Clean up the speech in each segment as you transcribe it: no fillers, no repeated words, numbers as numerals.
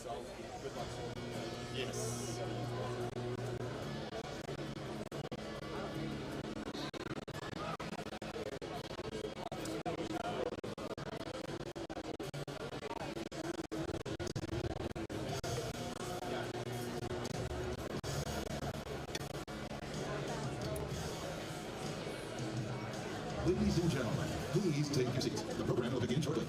Good luck. Yes. Ladies and gentlemen, please take your seats. The program will begin shortly.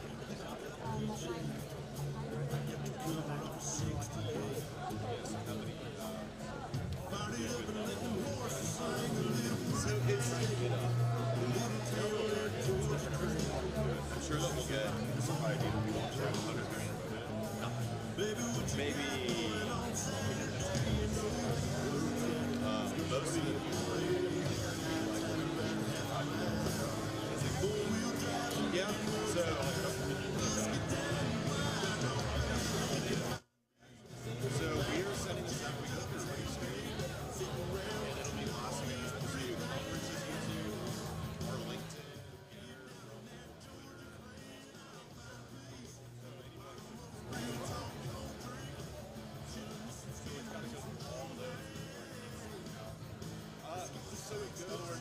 So it's I'm sure that we'll get maybe most of yeah, so we are setting this up. We hope it's pretty straight, and it'll be awesome to conferences, YouTube, or LinkedIn. So it goes.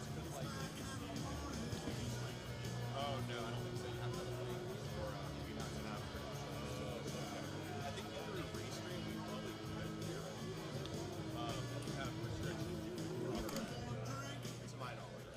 Oh no, I don't think so. You have to have a link, or you have to have. I think through Restream we probably could hear it. You have restrictions. To my knowledge.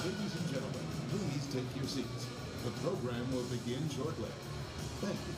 Ladies and gentlemen, please take your seats. The program will begin shortly. Thank you.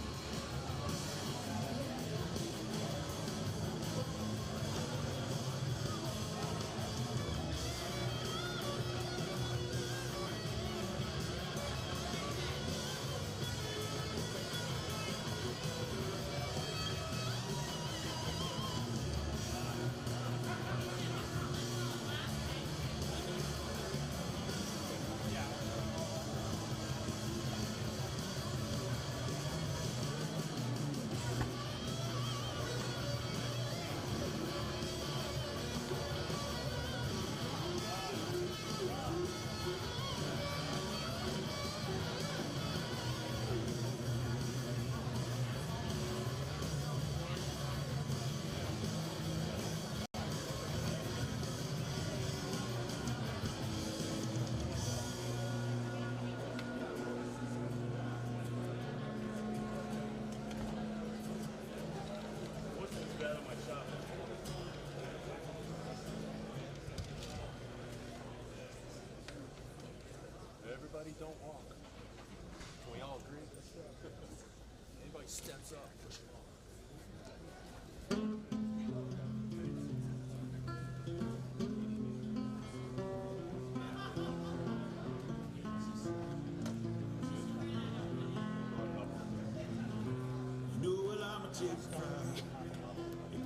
everybody don't walk. Can we all agree? Anybody steps up.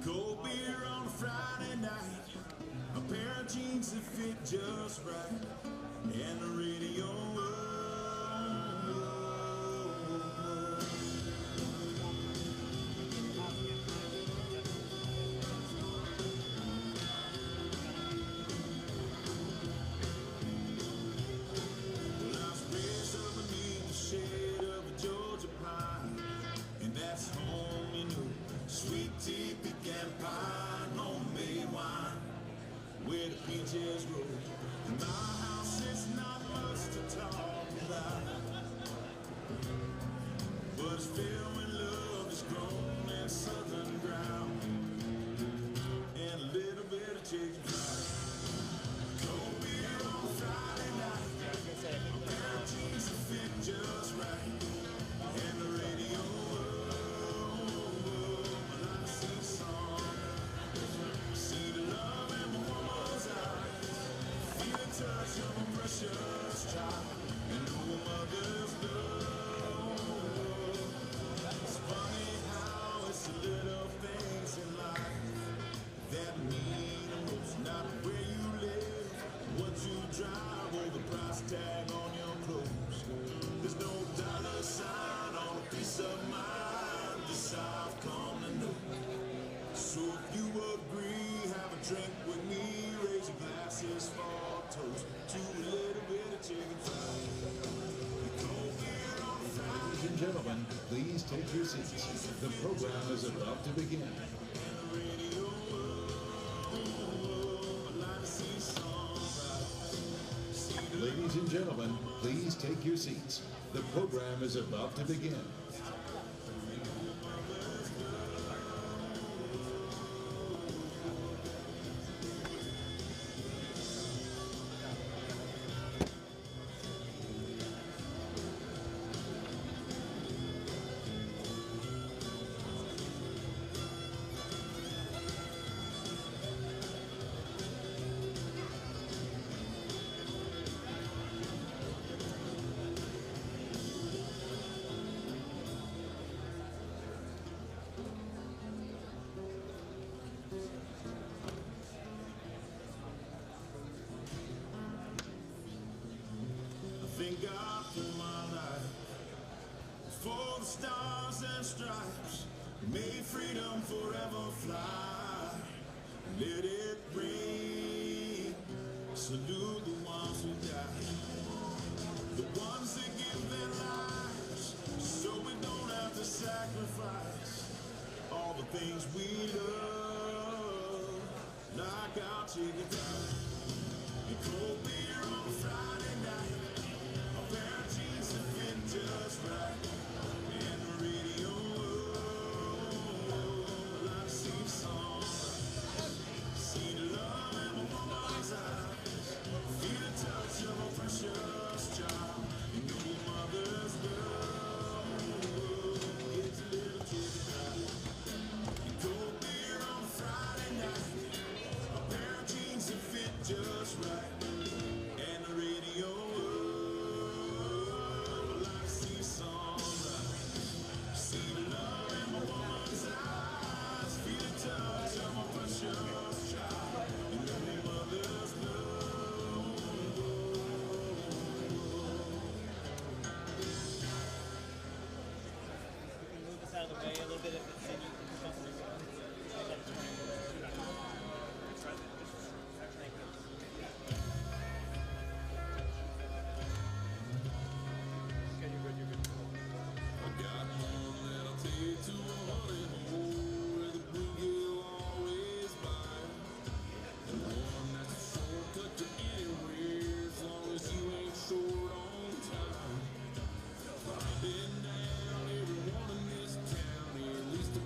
Cold beer on a Friday night, a pair of jeans that fit just right, and the radio. Well, I was raised up beneath the shade of a Georgia pine, and that's home, you know. Sweet tea, pecan pie, homemade wine, where the peaches grow. In my house, it's not much to talk about, but it's filled with love that's grown in southern ground, and a little bit of chicken fried. Cold beer on Friday night, a pair of jeans that fit just right, and the radio. Touch of a precious child, and no mother's love. It's funny how it's the little things in life that mean the most. Not where you live, what you drive, or the price tag on your clothes. There's no dollar sign on a piece of mind. This I've come to know. So if you agree, have a drink with me. Raise your glasses for toast to a little bit of chicken fried. Ladies and gentlemen, please take your seats. The program is about to begin. Ladies and gentlemen, please take your seats. The program is about to begin. Thank God for my life, for the stars and stripes, may freedom forever fly. Let it ring, salute the ones who die, the ones that give their lives, so we don't have to sacrifice all the things we love, like our chicken fried, and cold beer on a Friday night. Just right, and the radio, I see songs, see the love in my woman's eyes, feel the touch of a precious child, you know your mother's love, it's a little chicken fried, and cold beer on a Friday night, a pair of jeans that fit just right, and the radio. Out of the way a little bit if it's in you. I got one that I'll take to a honey hole where the bluegill always bite, and one that's a shortcut to anywhere as long as you ain't short on time. I've been down every one in this town, at least a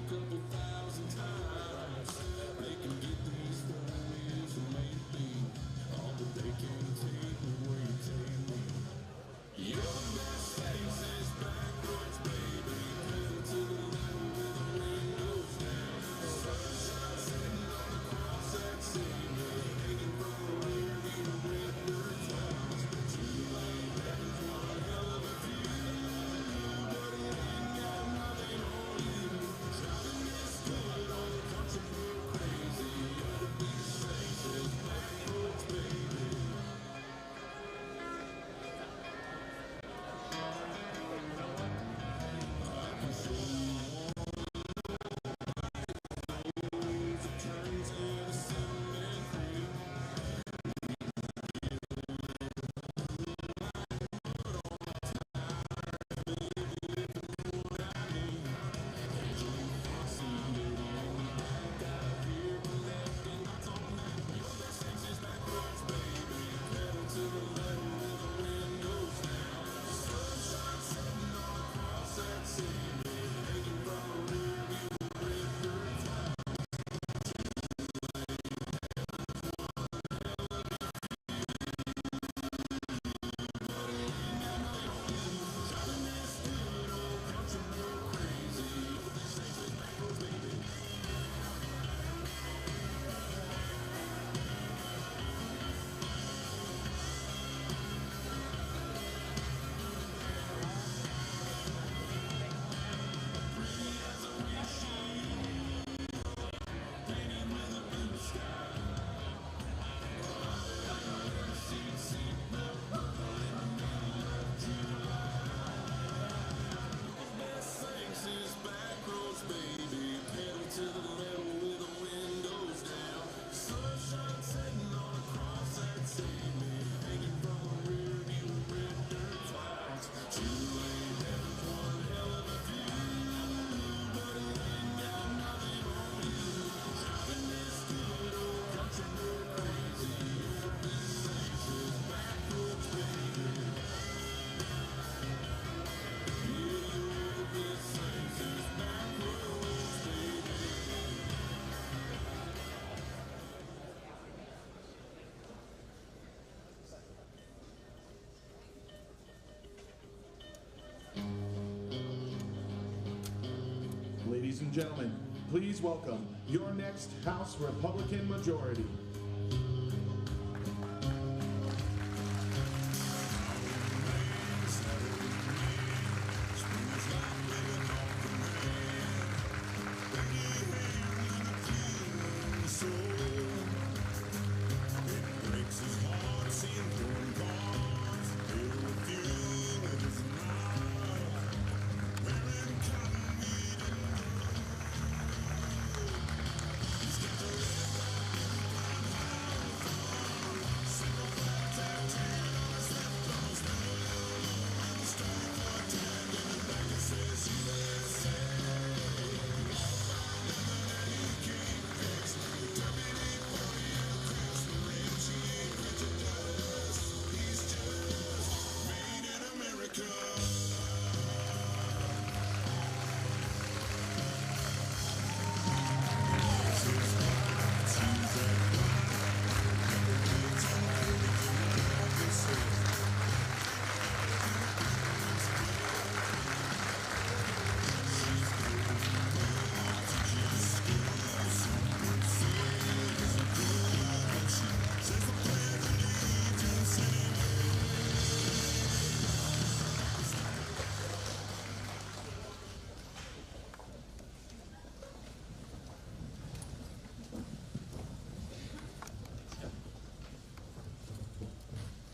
Ladies and gentlemen, please welcome your next House Republican majority.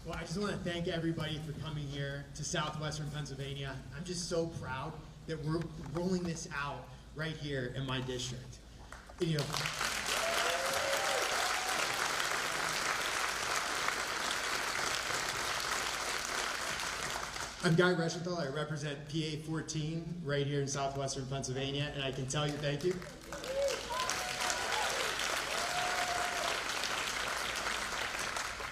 Well, I just want to thank everybody for coming here to southwestern Pennsylvania. I'm just so proud that we're rolling this out right here in my district. You know, I'm Guy Reschenthaler. I represent PA 14 right here in southwestern Pennsylvania, and I can tell you thank you.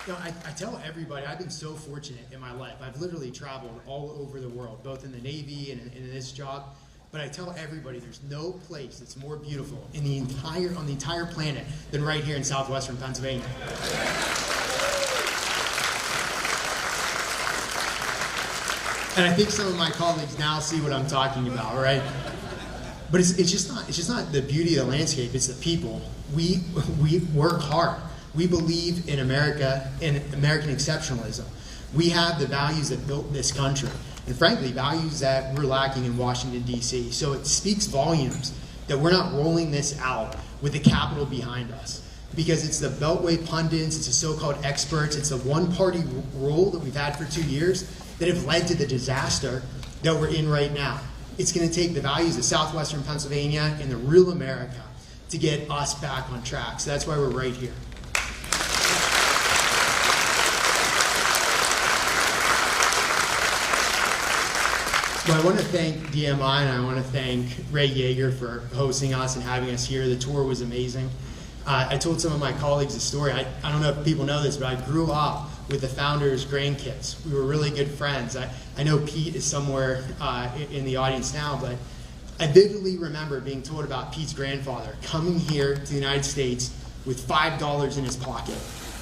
You know, I tell everybody, I've been so fortunate in my life. I've literally traveled all over the world, both in the Navy and in this job. But I tell everybody, there's no place that's more beautiful on the entire planet than right here in southwestern Pennsylvania. And I think some of my colleagues now see what I'm talking about, right? But it's just not the beauty of the landscape. It's the people. We work hard. We believe in America, in American exceptionalism. We have the values that built this country, and frankly, values that we're lacking in Washington, D.C. So it speaks volumes that we're not rolling this out with the Capitol behind us, because it's the Beltway pundits, it's the so-called experts, it's the one-party rule that we've had for 2 years that have led to the disaster that we're in right now. It's going to take the values of southwestern Pennsylvania and the real America to get us back on track. So that's why we're right here. Well, I want to thank DMI and I want to thank Ray Yeager for hosting us and having us here. The tour was amazing. I told some of my colleagues a story. I don't know if people know this, but I grew up with the founder's grandkids. We were really good friends. I know Pete is somewhere in the audience now, but I vividly remember being told about Pete's grandfather coming here to the United States with $5 in his pocket.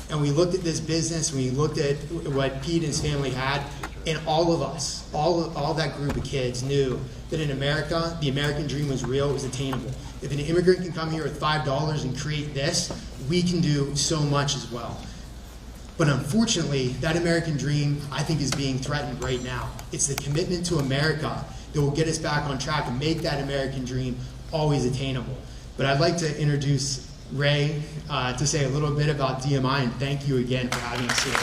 And we looked at this business, we looked at what Pete and his family had, and all of us, all that group of kids knew that in America, the American dream was real, it was attainable. If an immigrant can come here with $5 and create this, we can do so much as well. But unfortunately, that American dream, I think, is being threatened right now. It's the commitment to America that will get us back on track and make that American dream always attainable. But I'd like to introduce Ray to say a little bit about DMI, and thank you again for having us here.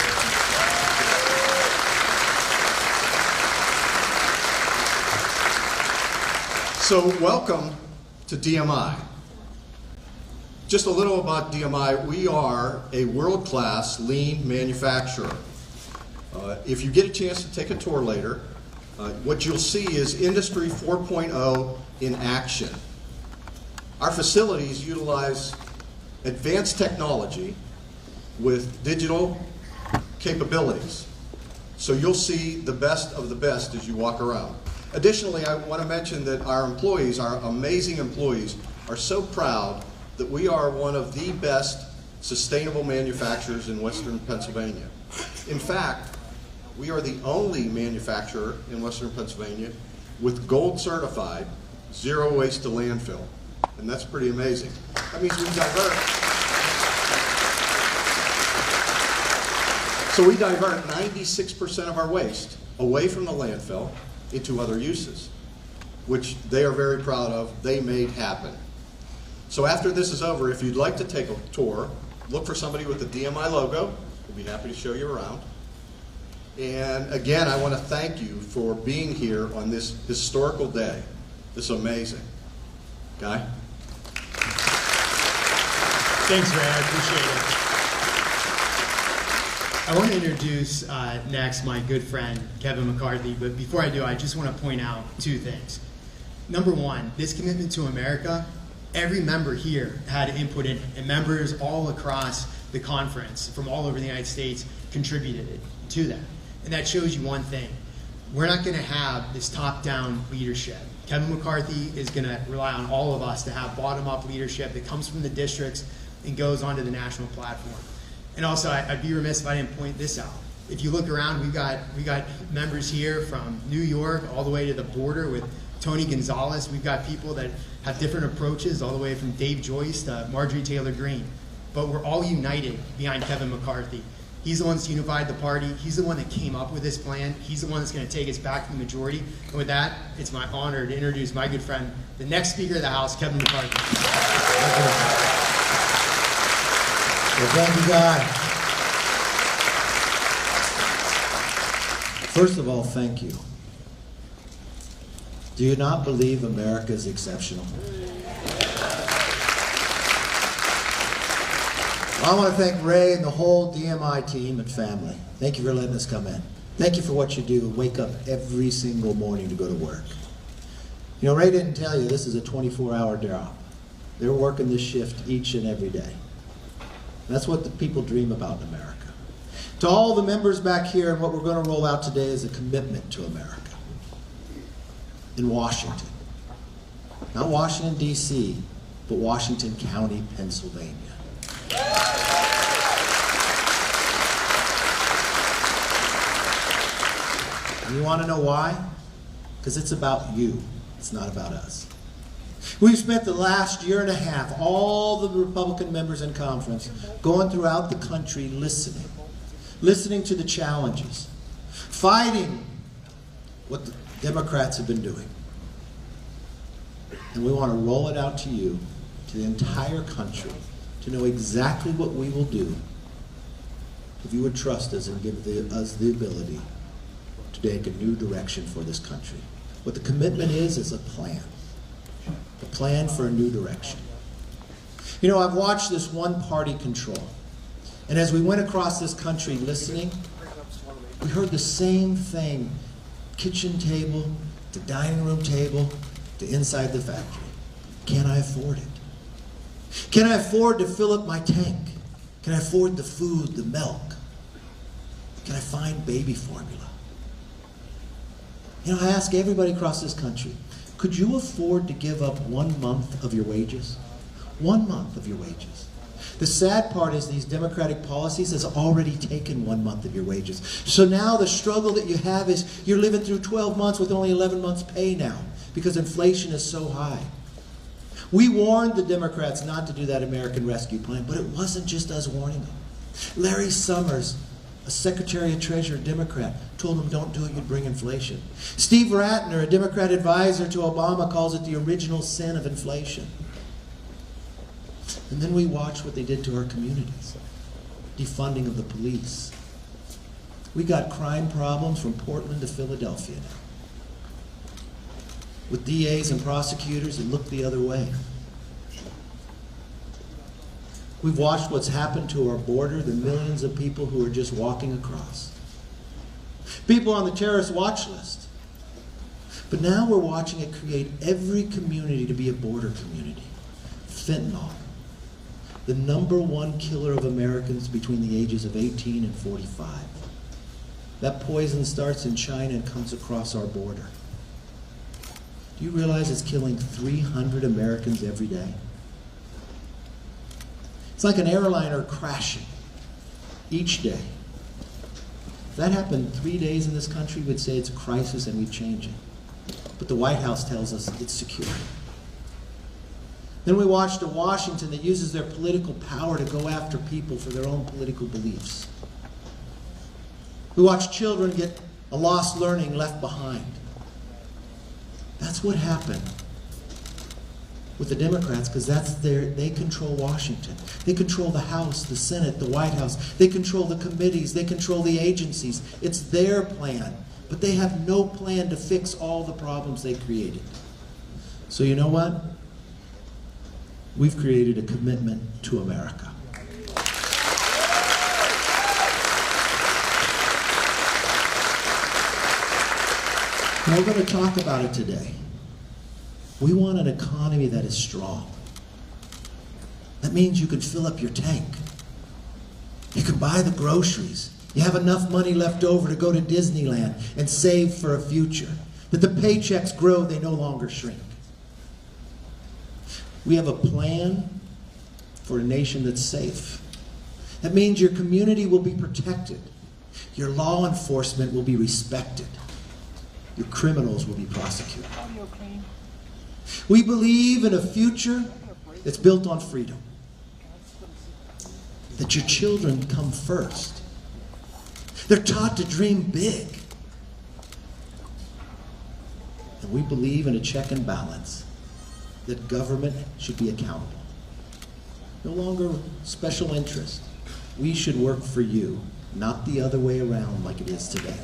So welcome to DMI. just a little about DMI. We are a world-class lean manufacturer. If you get a chance to take a tour later, what you'll see is Industry 4.0 in action. Our facilities utilize advanced technology with digital capabilities. So you'll see the best of the best as you walk around. Additionally, I want to mention that our employees, our amazing employees, are so proud that we are one of the best sustainable manufacturers in Western Pennsylvania. In fact, we are the only manufacturer in Western Pennsylvania with gold certified zero waste to landfill. And that's pretty amazing. That means we divert. So we divert 96% of our waste away from the landfill into other uses, which they are very proud of. They made happen. So after this is over, if you'd like to take a tour, look for somebody with the DMI logo. We'll be happy to show you around. And again, I want to thank you for being here on this historical day. This is amazing. Guy? Thanks, Ray. I appreciate it. I want to introduce next my good friend, Kevin McCarthy. But before I do, I just want to point out two things. Number one, this commitment to America, every member here had input in it, and members all across the conference from all over the United States contributed to that. And that shows you one thing. We're not going to have this top-down leadership. Kevin McCarthy is going to rely on all of us to have bottom-up leadership that comes from the districts and goes onto the national platform. And also, I'd be remiss if I didn't point this out. If you look around, we got members here from New York all the way to the border with Tony Gonzalez. We've got people that have different approaches, all the way from Dave Joyce to Marjorie Taylor Greene. But we're all united behind Kevin McCarthy. He's the one that's unified the party. He's the one that came up with this plan. He's the one that's going to take us back to the majority. And with that, it's my honor to introduce my good friend, the next Speaker of the House, Kevin McCarthy. Well, thank you, Guy. First of all, thank you. Do you not believe America is exceptional? I want to thank Ray and the whole DMI team and family. Thank you for letting us come in. Thank you for what you do. Wake up every single morning to go to work. You know, Ray didn't tell you this is a 24-hour job. They're working this shift each and every day. That's what the people dream about in America. To all the members back here, and what we're going to roll out today is a commitment to America in Washington. Not Washington, D.C., but Washington County, Pennsylvania. And you want to know why? Because it's about you. It's not about us. We've spent the last year and a half, all the Republican members in conference, going throughout the country listening to the challenges, fighting what the Democrats have been doing. And we want to roll it out to you, to the entire country, to know exactly what we will do if you would trust us and give us the ability to take a new direction for this country. What the commitment is a plan. A plan for a new direction. You know, I've watched this one-party control. And as we went across this country listening, we heard the same thing. Kitchen table, to dining room table, to inside the factory. Can I afford it? Can I afford to fill up my tank? Can I afford the food, the milk? Can I find baby formula? You know, I ask everybody across this country, could you afford to give up 1 month of your wages? 1 month of your wages. The sad part is these Democratic policies has already taken 1 month of your wages. So now the struggle that you have is you're living through 12 months with only 11 months pay now because inflation is so high. We warned the Democrats not to do that American Rescue Plan, but it wasn't just us warning them. Larry Summers, a Secretary of Treasury Democrat, told him don't do it, you'd bring inflation. Steve Ratner, a Democrat advisor to Obama, calls it the original sin of inflation. And then we watch what they did to our communities. Defunding of the police. We got crime problems from Portland to Philadelphia now. With DAs and prosecutors that look the other way. We've watched what's happened to our border, the millions of people who are just walking across. People on the terrorist watch list. But now we're watching it create every community to be a border community. Fentanyl, the #1 killer of Americans between the ages of 18 and 45. That poison starts in China and comes across our border. Do you realize it's killing 300 Americans every day? It's like an airliner crashing each day. If that happened 3 days in this country, we'd say it's a crisis and we'd change it. But the White House tells us it's secure. Then we watched a Washington that uses their political power to go after people for their own political beliefs. We watched children get a lost learning left behind. That's what happened with the Democrats, because they control Washington. They control the House, the Senate, the White House. They control the committees. They control the agencies. It's their plan. But they have no plan to fix all the problems they created. So you know what? We've created a commitment to America. And we're going to talk about it today. We want an economy that is strong. That means you can fill up your tank. You can buy the groceries. You have enough money left over to go to Disneyland and save for a future. That the paychecks grow, they no longer shrink. We have a plan for a nation that's safe. That means your community will be protected. Your law enforcement will be respected. Your criminals will be prosecuted. We believe in a future that's built on freedom. That your children come first. They're taught to dream big. And we believe in a check and balance. That government should be accountable. No longer special interest. We should work for you, not the other way around like it is today.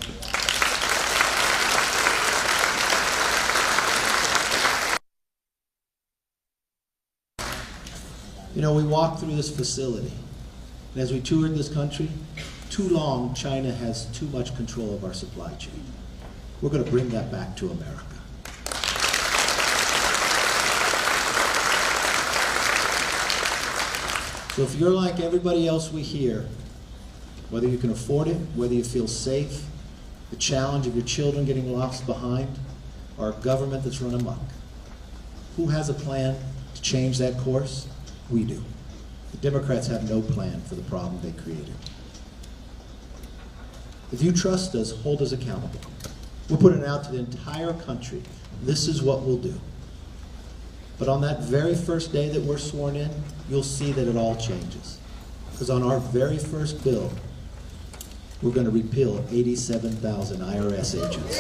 You know, we walked through this facility, and as we toured this country, too long China has too much control of our supply chain. We're going to bring that back to America. So if you're like everybody else we hear, whether you can afford it, whether you feel safe, the challenge of your children getting lost behind, or a government that's run amok, who has a plan to change that course? We do. The Democrats have no plan for the problem they created. If you trust us, hold us accountable. We're putting it out to the entire country. This is what we'll do. But on that very first day that we're sworn in, you'll see that it all changes. Because on our very first bill, we're going to repeal 87,000 IRS agents.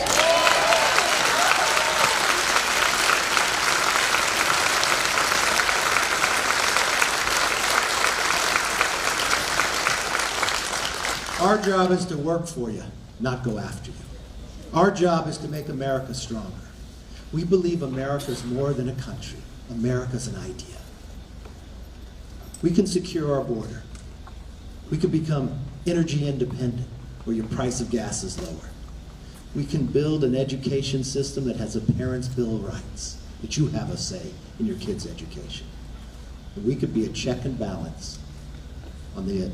Our job is to work for you, not go after you. Our job is to make America stronger. We believe America's more than a country. America's an idea. We can secure our border. We can become energy independent, where your price of gas is lower. We can build an education system that has a parent's bill of rights, that you have a say in your kids' education. And we could be a check and balance on the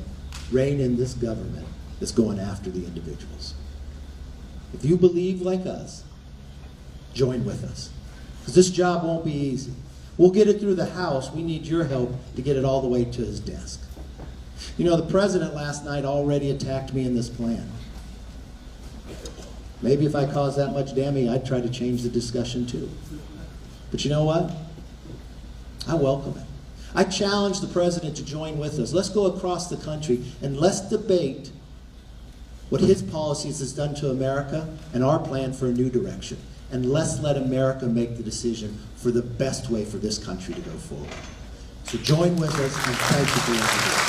reign in this government that's going after the individuals. If you believe like us, join with us. Because this job won't be easy. We'll get it through the House. We need your help to get it all the way to his desk. You know, the president last night already attacked me in this plan. Maybe if I caused that much damage, I'd try to change the discussion too. But you know what? I welcome it. I challenge the president to join with us. Let's go across the country and let's debate what his policies has done to America and our plan for a new direction. And let's let America make the decision for the best way for this country to go forward. So join with us, and thank you for listening.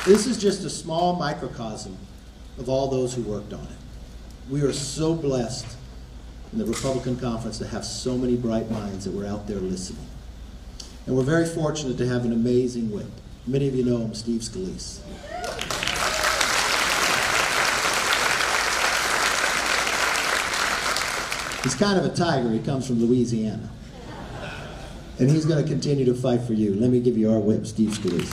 This is just a small microcosm of all those who worked on it. We are so blessed in the Republican conference to have so many bright minds that were out there listening. And we're very fortunate to have an amazing whip. Many of you know him, Steve Scalise. He's kind of a tiger. He comes from Louisiana. And he's going to continue to fight for you. Let me give you our whip, Steve Scalise.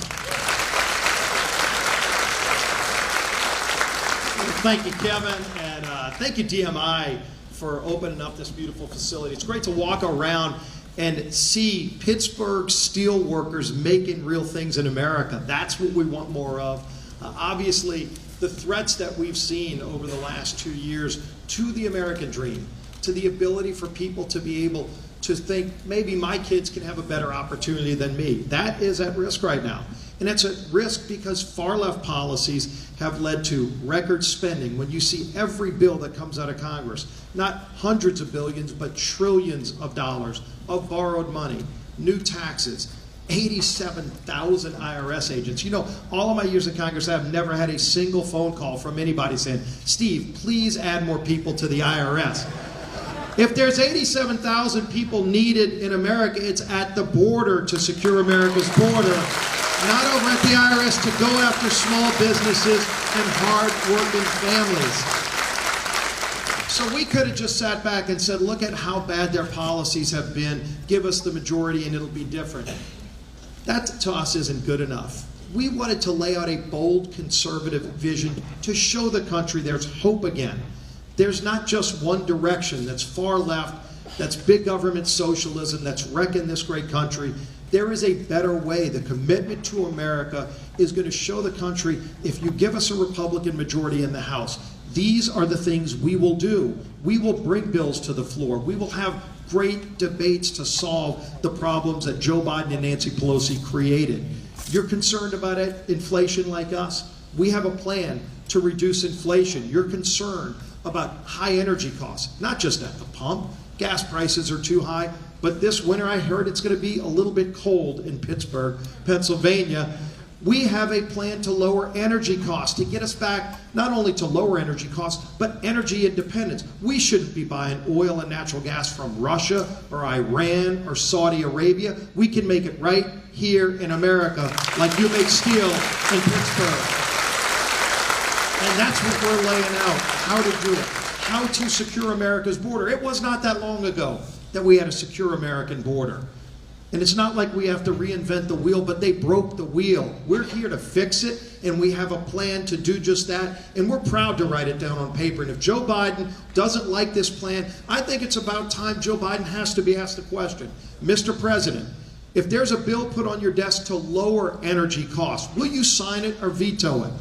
Thank you, Kevin, and thank you, DMI, for opening up this beautiful facility. It's great to walk around and see Pittsburgh steel workers making real things in America. That's what we want more of. Obviously, the threats that we've seen over the last 2 years to the American dream, to the ability for people to be able to think maybe my kids can have a better opportunity than me. That is at risk right now. And it's at risk because far-left policies have led to record spending. When you see every bill that comes out of Congress, not hundreds of billions, but trillions of dollars of borrowed money, new taxes, 87,000 IRS agents. You know, all of my years in Congress, I've never had a single phone call from anybody saying, Steve, please add more people to the IRS. If there's 87,000 people needed in America, it's at the border to secure America's border, not over at the IRS to go after small businesses and hard-working families. So we could have just sat back and said, look at how bad their policies have been, give us the majority and it'll be different. That to us isn't good enough. We wanted to lay out a bold conservative vision to show the country there's hope again. There's not just one direction that's far left, that's big government socialism, that's wrecking this great country. There is a better way. The commitment to America is going to show the country, if you give us a Republican majority in the House, these are the things we will do. We will bring bills to the floor. We will have great debates to solve the problems that Joe Biden and Nancy Pelosi created. You're concerned about inflation like us? We have a plan to reduce inflation. You're concerned about high energy costs, not just at the pump. Gas prices are too high, but this winter I heard it's going to be a little bit cold in Pittsburgh, Pennsylvania. We have a plan to lower energy costs, to get us back not only to lower energy costs, but energy independence. We shouldn't be buying oil and natural gas from Russia or Iran or Saudi Arabia. We can make it right here in America, like you make steel in Pittsburgh. And that's what we're laying out, how to do it, how to secure America's border. It was not that long ago that we had a secure American border. And it's not like we have to reinvent the wheel, but they broke the wheel. We're here to fix it, and we have a plan to do just that, and we're proud to write it down on paper. And if Joe Biden doesn't like this plan, I think it's about time Joe Biden has to be asked the question, Mr. President, if there's a bill put on your desk to lower energy costs, will you sign it or veto it?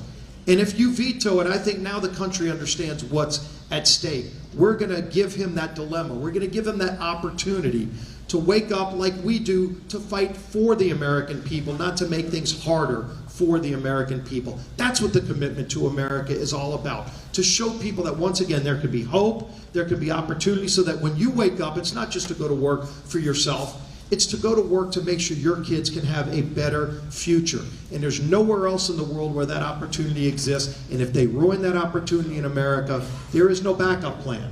And if you veto it, I think now the country understands what's at stake. We're going to give him that dilemma. We're going to give him that opportunity to wake up like we do to fight for the American people, not to make things harder for the American people. That's what the commitment to America is all about, to show people that once again there could be hope, there could be opportunity, so that when you wake up, it's not just to go to work for yourself, it's to go to work to make sure your kids can have a better future. And there's nowhere else in the world where that opportunity exists. And if they ruin that opportunity in America, there is no backup plan.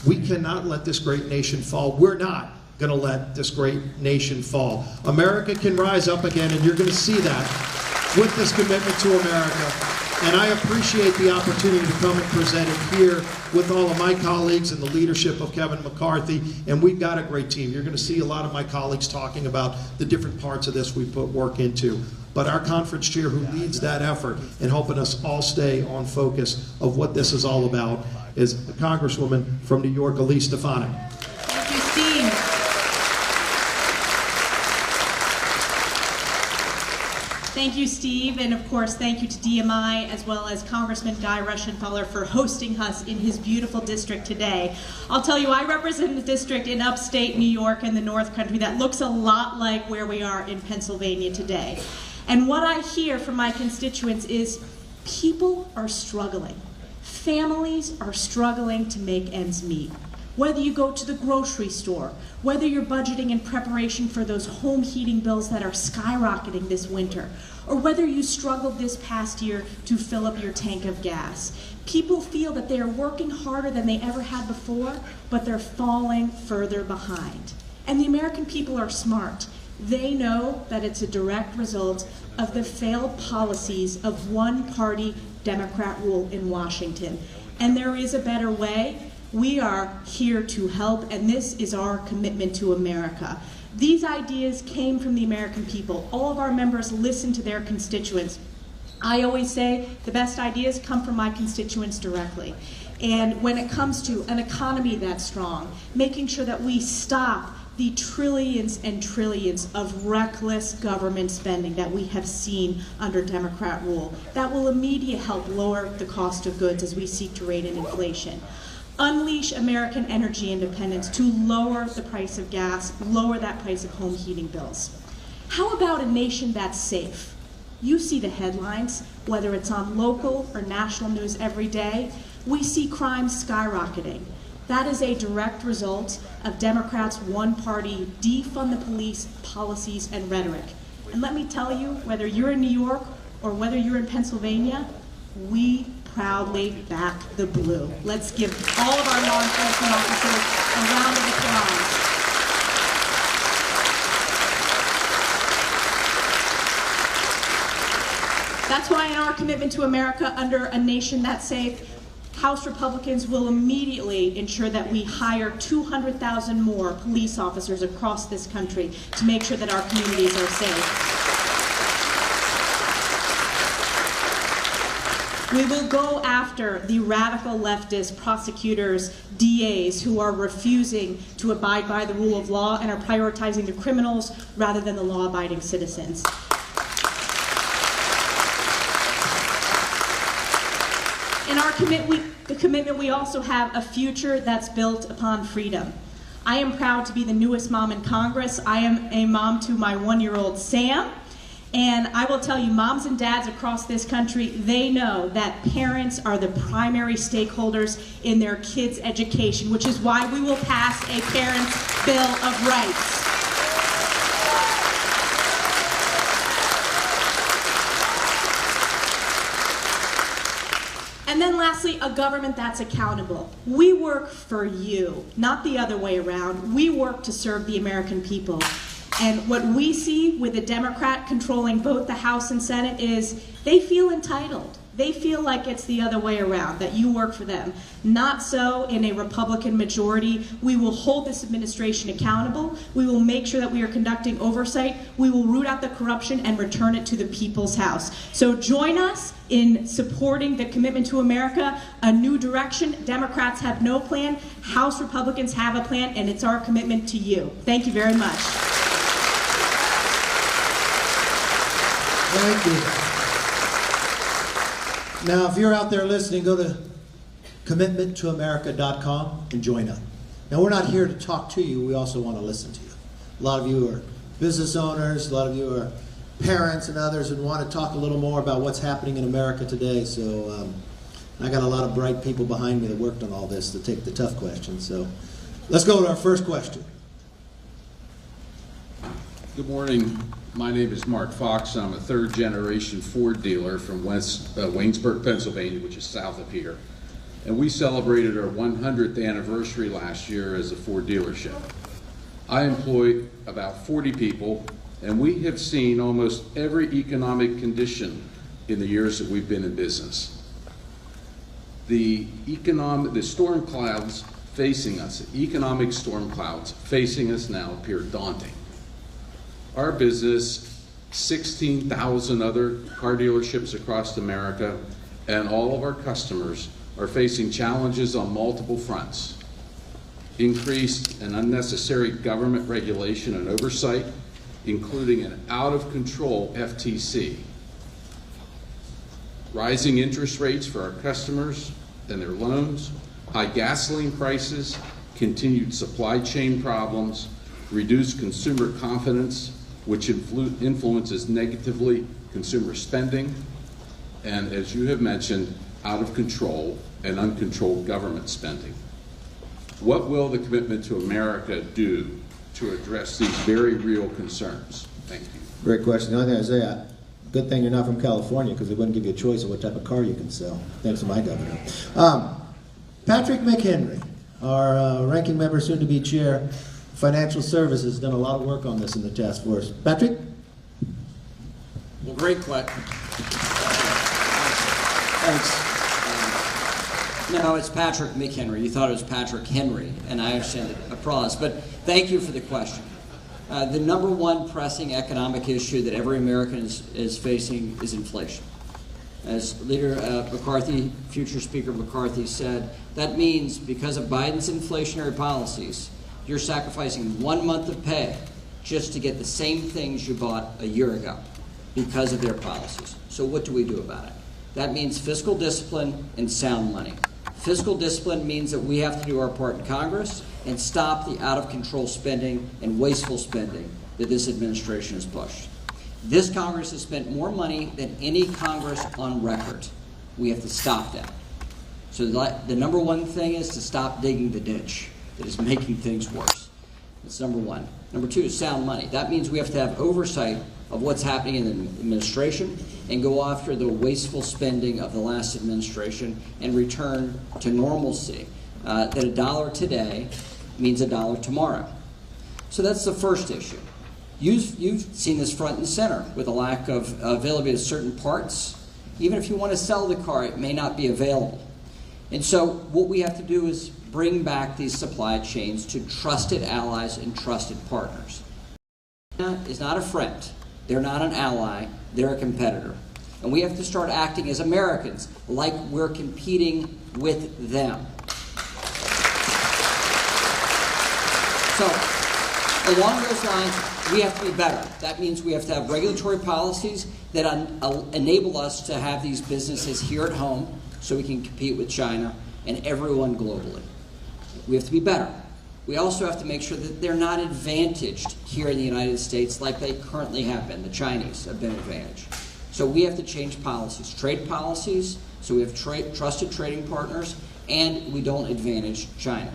We cannot let this great nation fall. We're not going to let this great nation fall. America can rise up again, and you're going to see that with this commitment to America. And I appreciate the opportunity to come and present it here with all of my colleagues and the leadership of Kevin McCarthy. And we've got a great team. You're going to see a lot of my colleagues talking about the different parts of this we put work into. But our conference chair who leads that effort and helping us all stay on focus of what this is all about is the Congresswoman from New York, Elise Stefanik. Thank you, Steve. Thank you, Steve, and of course, thank you to DMI as well as Congressman Guy Reschenthaler for hosting us in his beautiful district today. I'll tell you, I represent a district in upstate New York in the North Country that looks a lot like where we are in Pennsylvania today. And what I hear from my constituents is people are struggling. Families are struggling to make ends meet. whether you go to the grocery store, whether you're budgeting in preparation for those home heating bills that are skyrocketing this winter, or whether you struggled this past year to fill up your tank of gas. People feel that they are working harder than they ever had before, but they're falling further behind. And the American people are smart. They know that it's a direct result of the failed policies of one-party Democrat rule in Washington. And there is a better way. We are here to help, and this is our commitment to America. These ideas came from the American people. All of our members listen to their constituents. I always say the best ideas come from my constituents directly. And when it comes to an economy that's strong, making sure that we stop the trillions and trillions of reckless government spending that we have seen under Democrat rule, that will immediately help lower the cost of goods as we seek to rein in inflation. Unleash American energy independence to lower the price of gas, lower that price of home heating bills. How about a nation that's safe? You see the headlines, whether it's on local or national news every day. We see crime skyrocketing. That is a direct result of Democrats' one-party defund the police policies and rhetoric. And let me tell you, whether you're in New York or whether you're in Pennsylvania, we proudly back the blue. Let's give all of our law enforcement officers a round of applause. That's why in our commitment to America under a nation that's safe, House Republicans will immediately ensure that we hire 200,000 more police officers across this country to make sure that our communities are safe. We will go after the radical leftist prosecutors, DAs, who are refusing to abide by the rule of law and are prioritizing the criminals rather than the law-abiding citizens. In our commitment, we also have a future that's built upon freedom. I am proud to be the newest mom in Congress. I am a mom to my 1-year-old Sam. And I will tell you, moms and dads across this country, they know that parents are the primary stakeholders in their kids' education, which is why we will pass a Parents' Bill of Rights. And then lastly, a government that's accountable. We work for you, not the other way around. We work to serve the American people. And what we see with a Democrat controlling both the House and Senate is they feel entitled. They feel like it's the other way around, that you work for them. Not so in a Republican majority. We will hold this administration accountable. We will make sure that we are conducting oversight. We will root out the corruption and return it to the people's house. So join us in supporting the commitment to America, a new direction. Democrats have no plan. House Republicans have a plan, and it's our commitment to you. Thank you very much. Thank you. Now, if you're out there listening, go to commitmenttoamerica.com and join up. Now, we're not here to talk to you. We also want to listen to you. A lot of you are business owners. A lot of you are parents and others and want to talk a little more about what's happening in America today. So I got a lot of bright people behind me that worked on all this to take the tough questions. So let's go to our first question. Good morning. My name is Mark Fox. I'm a third-generation Ford dealer from Waynesburg, Pennsylvania, which is south of here. And we celebrated our 100th anniversary last year as a Ford dealership. I employ about 40 people, and we have seen almost every economic condition in the years that we've been in business. The storm clouds facing us, the economic storm clouds facing us now appear daunting. Our business, 16,000 other car dealerships across America, and all of our customers are facing challenges on multiple fronts. Increased and unnecessary government regulation and oversight, including an out-of-control FTC. Rising interest rates for our customers and their loans, high gasoline prices, continued supply chain problems, reduced consumer confidence, which influences negatively consumer spending, and as you have mentioned, out of control and uncontrolled government spending. What will the commitment to America do to address these very real concerns? Thank you. Great question. The only thing I say, good thing you're not from California, because they wouldn't give you a choice of what type of car you can sell, thanks to my governor. Patrick McHenry, our ranking member, soon to be chair, Financial Services, has done a lot of work on this in the task force. Patrick? Well, great question. Thanks. No, it's Patrick McHenry. You thought it was Patrick Henry, and I understand it. Applause. But thank you for the question. The number one pressing economic issue that every American is facing is inflation. As Leader McCarthy, future Speaker McCarthy said, that means because of Biden's inflationary policies, you're sacrificing 1 month of pay just to get the same things you bought a year ago because of their policies. So what do we do about it? That means fiscal discipline and sound money. Fiscal discipline means that we have to do our part in Congress and stop the out-of-control spending and wasteful spending that this administration has pushed. This Congress has spent more money than any Congress on record. We have to stop that. So the number one thing is to stop digging the ditch that is making things worse. That's number one. Number two is sound money. That means we have to have oversight of what's happening in the administration and go after the wasteful spending of the last administration and return to normalcy. That $1 today means $1 tomorrow. So that's the first issue. You've seen this front and center with a lack of availability of certain parts. Even if you want to sell the car, it may not be available. And so what we have to do is bring back these supply chains to trusted allies and trusted partners. China is not a friend. They're not an ally. They're a competitor. And we have to start acting as Americans like we're competing with them. So, along those lines, we have to be better. That means we have to have regulatory policies that enable us to have these businesses here at home so we can compete with China and everyone globally. We have to be better. We also have to make sure that they're not advantaged here in the United States like they currently have been. The Chinese have been advantaged. So we have to change policies, trade policies, so we have trusted trading partners, and we don't advantage China.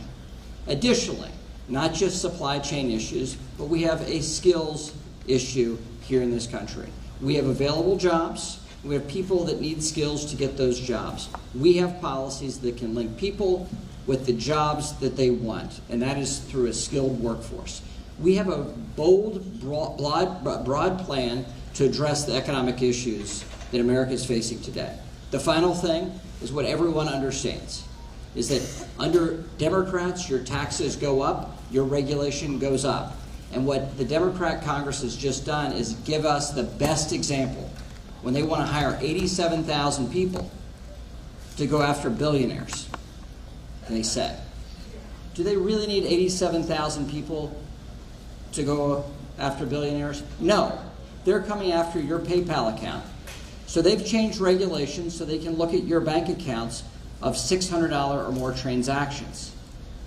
Additionally, not just supply chain issues, but we have a skills issue here in this country. We have available jobs. We have people that need skills to get those jobs. We have policies that can link people with the jobs that they want, and that is through a skilled workforce. We have a bold, broad plan to address the economic issues that America is facing today. The final thing is what everyone understands, is that under Democrats, your taxes go up, your regulation goes up. And what the Democrat Congress has just done is give us the best example when they want to hire 87,000 people to go after billionaires. And they said, do they really need 87,000 people to go after billionaires? No. They're coming after your PayPal account. So they've changed regulations so they can look at your bank accounts of $600 or more transactions.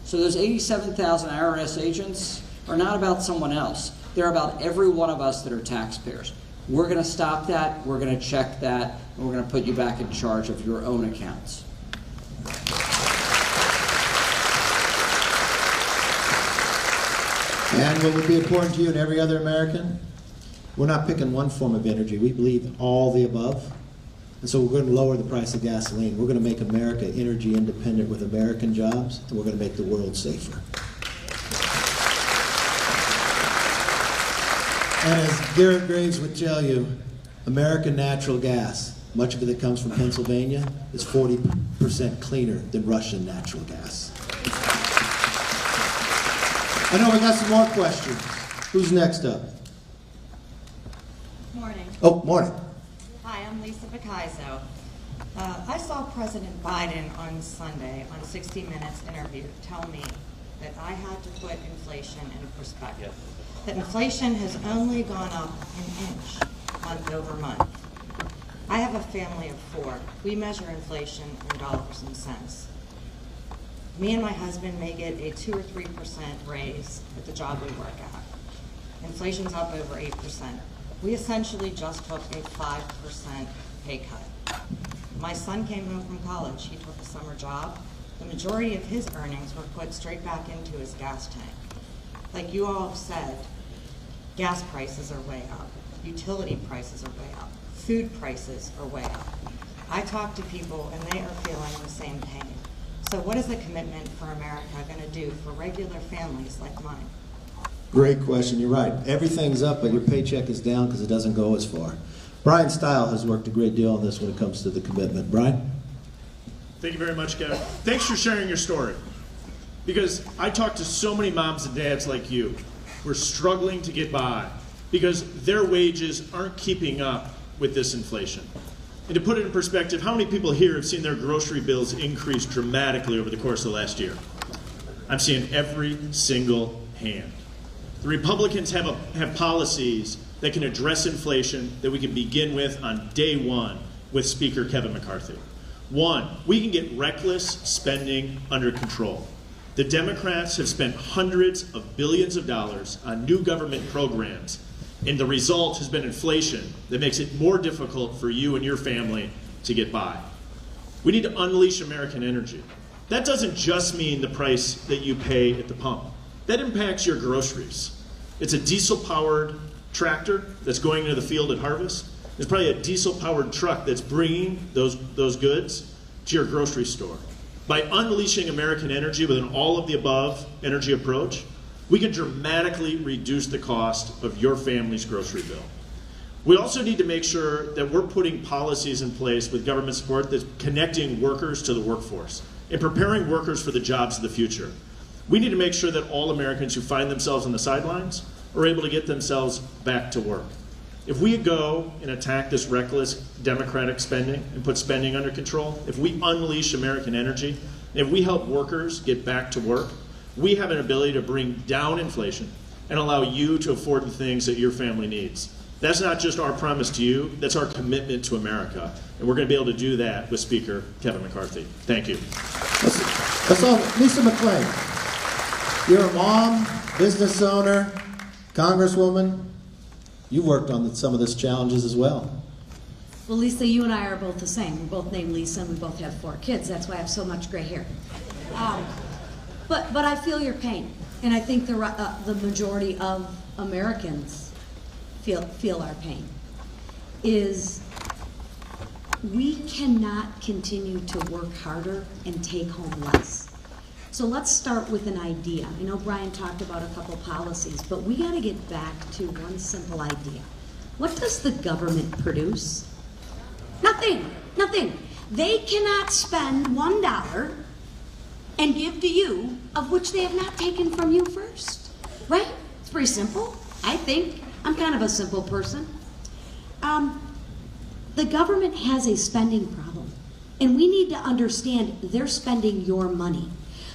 So those 87,000 IRS agents are not about someone else. They're about every one of us that are taxpayers. We're going to stop that, we're going to check that, and we're going to put you back in charge of your own accounts. And what would be important to you and every other American? We're not picking one form of energy. We believe all the above. And so we're going to lower the price of gasoline. We're going to make America energy independent with American jobs, and we're going to make the world safer. And as Garrett Graves would tell you, American natural gas, much of it that comes from Pennsylvania, is 40% cleaner than Russian natural gas. I know we got some more questions. Who's next up? Morning. Oh, morning. Hi, I'm Lisa Bacaiso. I saw President Biden on Sunday on 60 Minutes interview tell me that I had to put inflation in perspective. That inflation has only gone up an inch month over month. I have a family of 4. We measure inflation in dollars and cents. Me and my husband may get a 2 or 3% raise at the job we work at. Inflation's up over 8%. We essentially just took a 5% pay cut. My son came home from college. He took a summer job. the majority of his earnings were put straight back into his gas tank. Like you all have said, gas prices are way up, utility prices are way up, food prices are way up. I talk to people and they are feeling the same pain. So what is the commitment for America going to do for regular families like mine? Great question. You're right. Everything's up, but your paycheck is down because it doesn't go as far. Brian Stile has worked a great deal on this when it comes to the commitment. Brian? Thank you very much, Kevin. Thanks for sharing your story. Because I talk to so many moms and dads like you who are struggling to get by because their wages aren't keeping up with this inflation. And to put it in perspective, how many people here have seen their grocery bills increase dramatically over the course of the last year? I'm seeing every single hand. The Republicans have policies that can address inflation that we can begin with on day one with Speaker Kevin McCarthy. One, we can get reckless spending under control. The Democrats have spent hundreds of billions of dollars on new government programs, and the result has been inflation that makes it more difficult for you and your family to get by. We need to unleash American energy. That doesn't just mean the price that you pay at the pump. That impacts your groceries. It's a diesel-powered tractor that's going into the field at harvest. There's probably a diesel-powered truck that's bringing those goods to your grocery store. By unleashing American energy with an all-of-the-above energy approach, we can dramatically reduce the cost of your family's grocery bill. We also need to make sure that we're putting policies in place with government support that's connecting workers to the workforce and preparing workers for the jobs of the future. We need to make sure that all Americans who find themselves on the sidelines are able to get themselves back to work. If we go and attack this reckless Democratic spending and put spending under control, if we unleash American energy, if we help workers get back to work, we have an ability to bring down inflation and allow you to afford the things that your family needs. That's not just our promise to you, that's our commitment to America. And we're going to be able to do that with Speaker Kevin McCarthy. Thank you. That's all. Lisa McClain, you're a mom, business owner, congresswoman. You've worked on some of these challenges as well. Well, Lisa, you and I are both the same. We're both named Lisa, and we both have 4 kids. That's why I have so much gray hair. But I feel your pain, and I think the majority of Americans feel our pain. Is we cannot continue to work harder and take home less. So let's start with an idea. I know Brian talked about a couple policies, but we got to get back to one simple idea. What does the government produce? Nothing. Nothing. They cannot spend $1 and give to you of which they have not taken from you first. Right? It's pretty simple, I think. I'm kind of a simple person. The government has a spending problem, and we need to understand they're spending your money.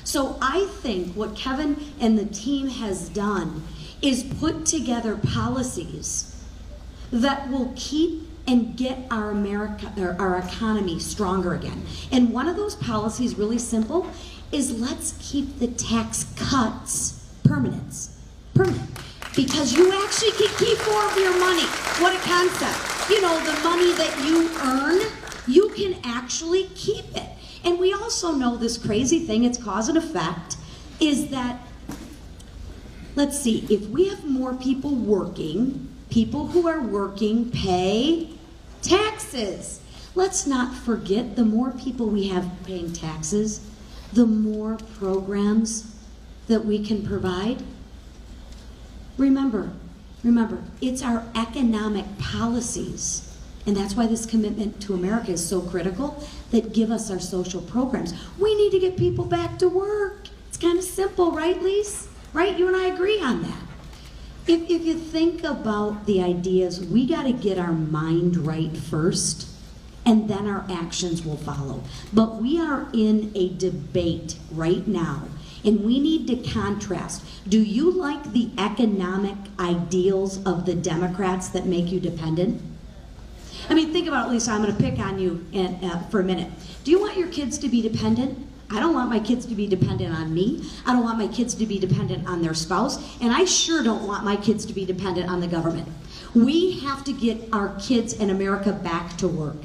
So I think what Kevin and the team has done is put together policies that will keep and get our economy stronger again. And one of those policies, really simple, is let's keep the tax cuts permanent. Because you actually can keep more of your money. What a concept. You know, the money that you earn, you can actually keep it. And we also know this crazy thing, it's cause and effect, is that, let's see, if we have more people working, people who are working pay taxes. Let's not forget, the more people we have paying taxes, the more programs that we can provide. Remember, it's our economic policies, and that's why this commitment to America is so critical, that give us our social programs. We need to get people back to work. It's kind of simple, right, Lise? Right? You and I agree on that. If you think about the ideas, we got to get our mind right first, and then our actions will follow. But we are in a debate right now, and we need to contrast. Do you like the economic ideals of the Democrats that make you dependent? I mean, think about it, Lisa. I'm going to pick on you for a minute. Do you want your kids to be dependent? I don't want my kids to be dependent on me. I don't want my kids to be dependent on their spouse. And I sure don't want my kids to be dependent on the government. We have to get our kids in America back to work.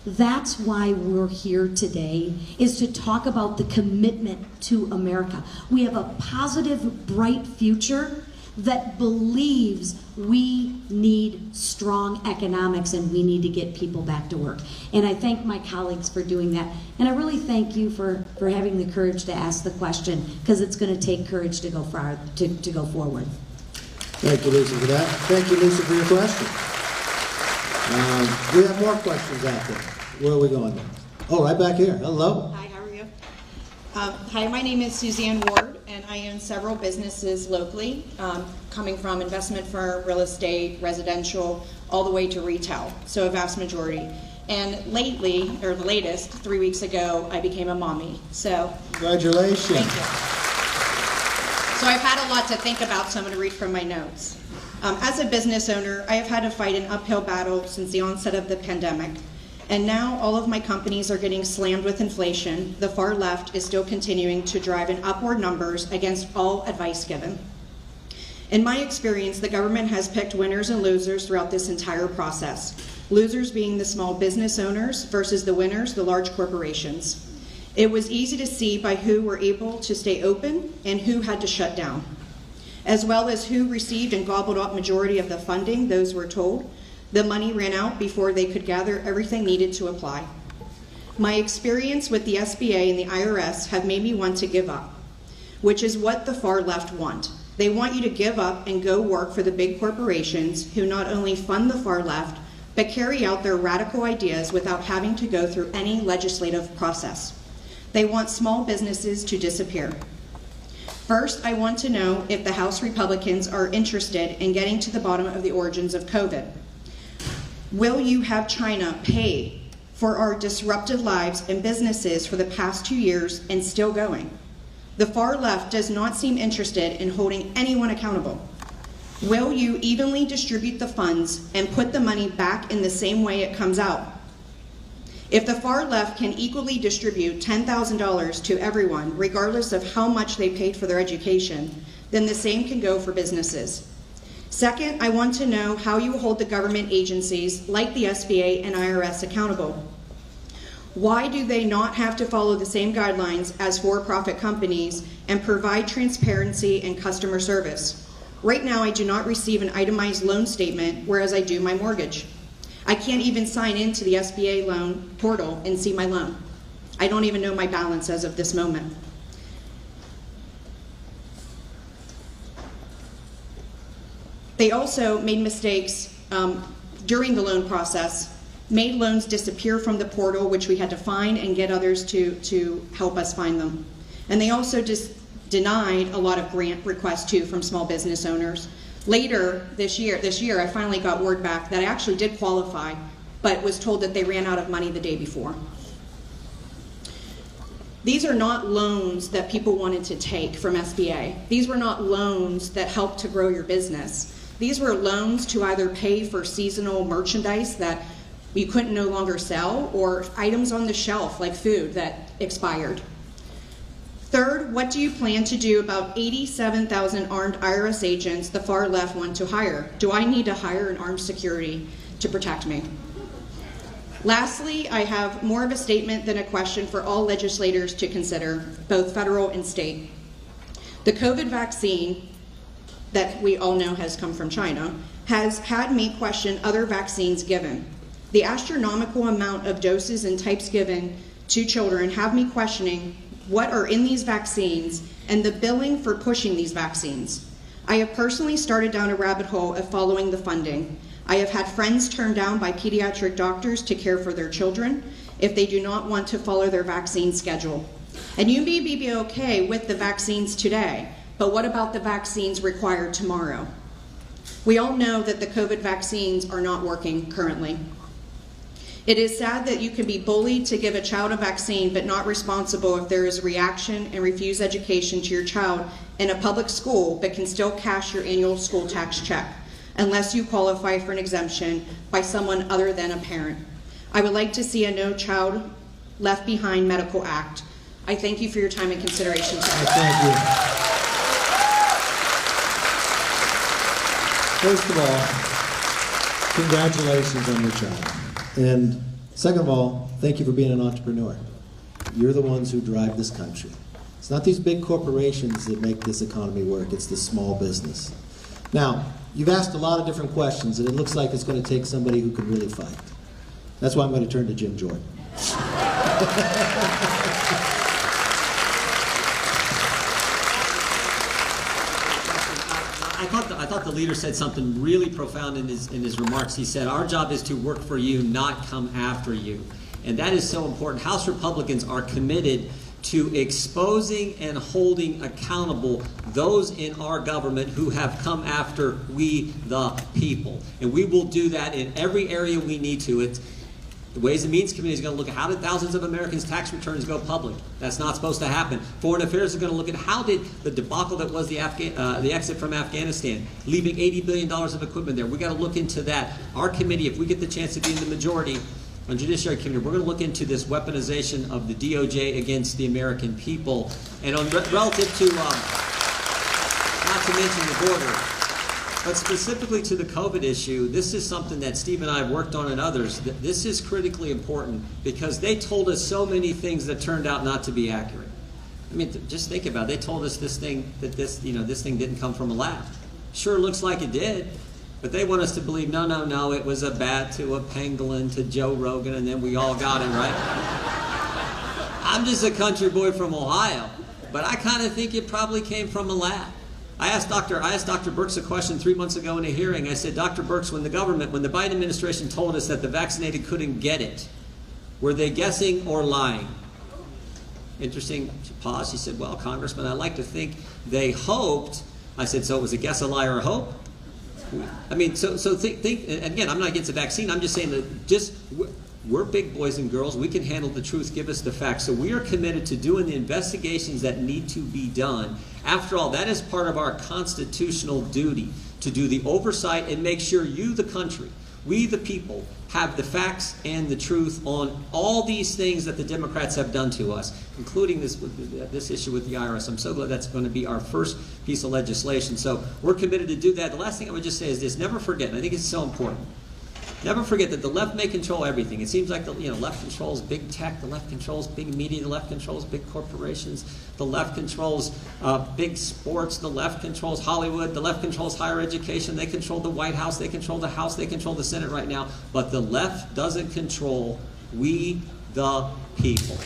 That's why we're here today, is to talk about the commitment to America. We have a positive, bright future that believes we need strong economics and we need to get people back to work. And I thank my colleagues for doing that. And I really thank you for having the courage to ask the question, because it's going to take courage to go to go forward. Thank you, Lisa, for that. Thank you, Lisa, for your question. We have more questions out there. Where are we going now? Oh, right back here. Hello. Hi, how are you? Hi, my name is Suzanne Ward, and I own several businesses locally, coming from investment firm, real estate, residential, all the way to retail, so a vast majority. And lately, or the latest, 3 weeks ago, I became a mommy. So congratulations. Thank you. So I've had a lot to think about, so I'm going to read from my notes. As a business owner, I have had to fight an uphill battle since the onset of the pandemic. And now all of my companies are getting slammed with inflation. The far left is still continuing to drive in upward numbers against all advice given. In my experience, the government has picked winners and losers throughout this entire process. Losers being the small business owners versus the winners, the large corporations. It was easy to see by who were able to stay open and who had to shut down, as well as who received and gobbled up majority of the funding those were told. The money ran out before they could gather everything needed to apply. My experience with the SBA and the IRS have made me want to give up, which is what the far left want. They want you to give up and go work for the big corporations who not only fund the far left, but carry out their radical ideas without having to go through any legislative process. They want small businesses to disappear. First, I want to know if the House Republicans are interested in getting to the bottom of the origins of COVID. Will you have China pay for our disrupted lives and businesses for the past 2 years and still going? The far left does not seem interested in holding anyone accountable. Will you evenly distribute the funds and put the money back in the same way it comes out? If the far left can equally distribute $10,000 to everyone, regardless of how much they paid for their education, then the same can go for businesses. Second, I want to know how you hold the government agencies like the SBA and IRS accountable. Why do they not have to follow the same guidelines as for-profit companies and provide transparency and customer service? Right now, I do not receive an itemized loan statement, whereas I do my mortgage. I can't even sign into the SBA loan portal and see my loan. I don't even know my balance as of this moment. They also made mistakes during the loan process, made loans disappear from the portal, which we had to find and get others to help us find them. And they also just denied a lot of grant requests too from small business owners. Later this year, I finally got word back that I actually did qualify, but was told that they ran out of money the day before. These are not loans that people wanted to take from SBA. These were not loans that helped to grow your business. These were loans to either pay for seasonal merchandise that you couldn't no longer sell, or items on the shelf like food that expired. Third, what do you plan to do about 87,000 armed IRS agents the far left want to hire? Do I need to hire an armed security to protect me? Lastly, I have more of a statement than a question for all legislators to consider, both federal and state. The COVID vaccine that we all know has come from China has had me question other vaccines given. The astronomical amount of doses and types given to children have me questioning what are in these vaccines and the billing for pushing these vaccines. I have personally started down a rabbit hole of following the funding. I have had friends turned down by pediatric doctors to care for their children if they do not want to follow their vaccine schedule. And you may be okay with the vaccines today, but what about the vaccines required tomorrow? We all know that the COVID vaccines are not working currently. It is sad that you can be bullied to give a child a vaccine but not responsible if there is a reaction and refuse education to your child in a public school but can still cash your annual school tax check unless you qualify for an exemption by someone other than a parent. I would like to see a No Child Left Behind Medical Act. I thank you for your time and consideration today. Thank you. First of all, congratulations on your child. And Second of all, thank you for being an entrepreneur. You're the ones who drive this country. It's not these big corporations that make this economy work, it's the small business. Now, you've asked a lot of different questions, and it looks like it's going to take somebody who can really fight. That's why I'm going to turn to Jim Jordan. I thought the leader said something really profound in his remarks. He said, our job is to work for you, not come after you. And that is so important. House Republicans are committed to exposing and holding accountable those in our government who have come after we, the people. And we will do that in every area we need to. The Ways and Means Committee is going to look at how did thousands of Americans' tax returns go public. That's not supposed to happen. Foreign Affairs is going to look at how did the debacle that was the exit from Afghanistan, leaving $80 billion of equipment there. We've got to look into that. Our committee, if we get the chance to be in the majority on Judiciary Committee, we're going to look into this weaponization of the DOJ against the American people. And on relative to, not to mention the border, but specifically to the COVID issue, this is something that Steve and I have worked on and others. This is critically important because they told us so many things that turned out not to be accurate. I mean, just think about it. They told us this thing didn't come from a lab. Sure looks like it did, but they want us to believe, no, it was a bat to a pangolin to Joe Rogan, and then we all got it, right? I'm just a country boy from Ohio, but I kind of think it probably came from a lab. I asked Dr. Birx a question 3 months ago in a hearing. I said, Dr. Birx, when the Biden administration told us that the vaccinated couldn't get it, were they guessing or lying? Interesting. She paused. She said, well, Congressman, I like to think they hoped. I said, so it was a guess, a lie, or a hope? I mean, so think, again, I'm not against the vaccine. I'm just saying that we're big boys and girls. We can handle the truth. Give us the facts. So we are committed to doing the investigations that need to be done. After all, that is part of our constitutional duty, to do the oversight and make sure you, the country, we, the people, have the facts and the truth on all these things that the Democrats have done to us, including this issue with the IRS. I'm so glad that's going to be our first piece of legislation. So we're committed to do that. The last thing I would just say is this: never forget, and I think it's so important, never forget that the left may control everything. It seems like the left controls big tech, the left controls big media, the left controls big corporations, the left controls big sports, the left controls Hollywood, the left controls higher education, they control the White House, they control the House, they control the Senate right now, but the left doesn't control we, the people.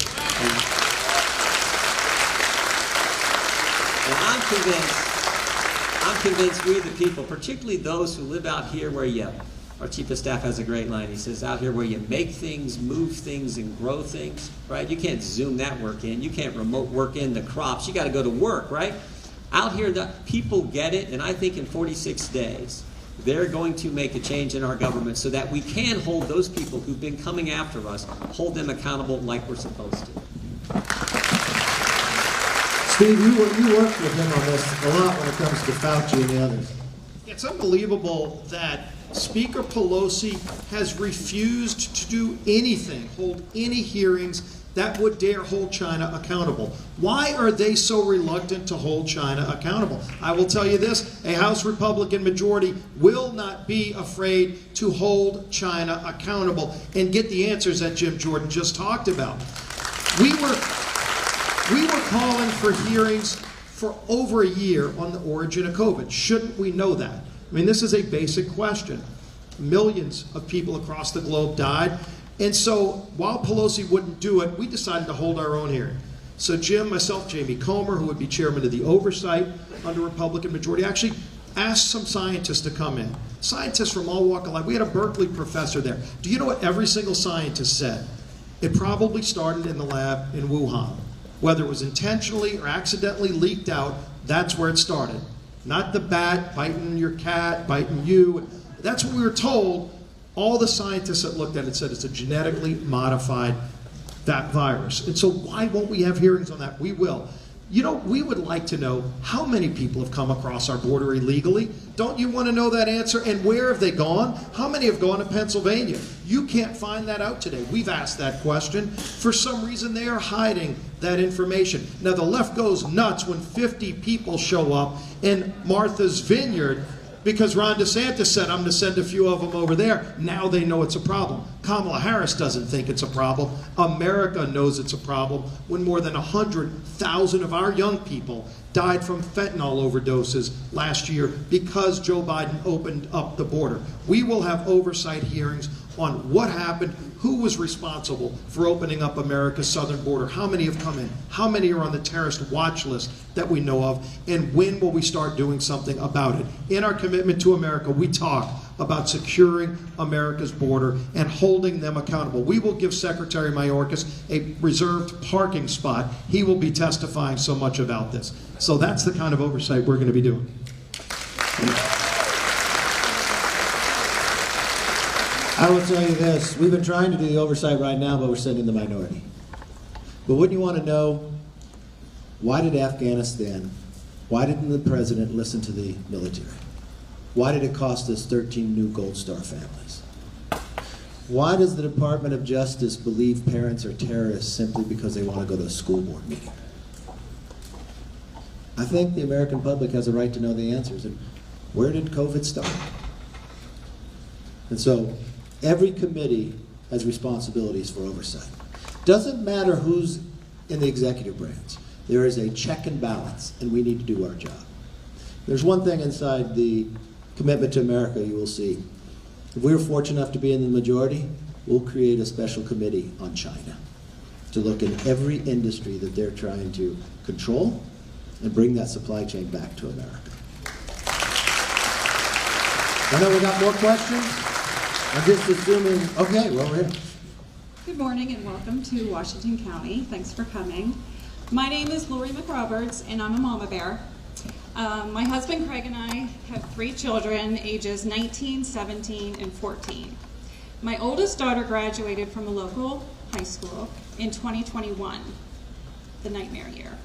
And I'm convinced we, the people, particularly those who live out here where our chief of staff has a great line. He says, out here where you make things, move things, and grow things, right? You can't Zoom that work in. You can't remote work in the crops. You got to go to work, right? Out here, the people get it, and I think in 46 days, they're going to make a change in our government so that we can hold those people who've been coming after us, hold them accountable like we're supposed to. Steve, you worked with him on this a lot when it comes to Fauci and the others. It's unbelievable that Speaker Pelosi has refused to do anything, hold any hearings that would dare hold China accountable. Why are they so reluctant to hold China accountable? I will tell you this, a House Republican majority will not be afraid to hold China accountable and get the answers that Jim Jordan just talked about. We were calling for hearings for over a year on the origin of COVID. Shouldn't we know that? I mean, this is a basic question. Millions of people across the globe died. And so while Pelosi wouldn't do it, we decided to hold our own hearing. So Jim, myself, Jamie Comer, who would be chairman of the oversight under Republican majority, actually asked some scientists to come in. Scientists from all walks of life. We had a Berkeley professor there. Do you know what every single scientist said? It probably started in the lab in Wuhan. Whether it was intentionally or accidentally leaked out, that's where it started. Not the bat biting your cat, biting you. That's what we were told. All the scientists that looked at it said it's a genetically modified that virus. And so why won't we have hearings on that? We will. You know, we would like to know how many people have come across our border illegally. Don't you want to know that answer? And where have they gone? How many have gone to Pennsylvania? You can't find that out today. We've asked that question. For some reason, they are hiding that information. Now, the left goes nuts when 50 people show up in Martha's Vineyard because Ron DeSantis said, I'm going to send a few of them over there. Now they know it's a problem. Kamala Harris doesn't think it's a problem. America knows it's a problem when more than 100,000 of our young people died from fentanyl overdoses last year because Joe Biden opened up the border. We will have oversight hearings on what happened, who was responsible for opening up America's southern border, how many have come in, how many are on the terrorist watch list that we know of, and when will we start doing something about it. In our commitment to America, we talk about securing America's border and holding them accountable. We will give Secretary Mayorkas a reserved parking spot. He will be testifying so much about this. So that's the kind of oversight we're going to be doing. I will tell you this, we've been trying to do the oversight right now, but we're sitting in the minority. But wouldn't you want to know, why did Afghanistan, why didn't the president listen to the military? Why did it cost us 13 new Gold Star families? Why does the Department of Justice believe parents are terrorists simply because they want to go to a school board meeting? I think the American public has a right to know the answers. And where did COVID start? And so, every committee has responsibilities for oversight. Doesn't matter who's in the executive branch. There is a check and balance, and we need to do our job. There's one thing inside the commitment to America you will see. If we're fortunate enough to be in the majority, we'll create a special committee on China to look at every industry that they're trying to control and bring that supply chain back to America. I know we got more questions. I'm just assuming, okay, well, we're here. Good morning and welcome to Washington County. Thanks for coming. My name is Lori McRoberts and I'm a mama bear. My husband Craig and I have 3 children, ages 19, 17, and 14. My oldest daughter graduated from a local high school in 2021, the nightmare year.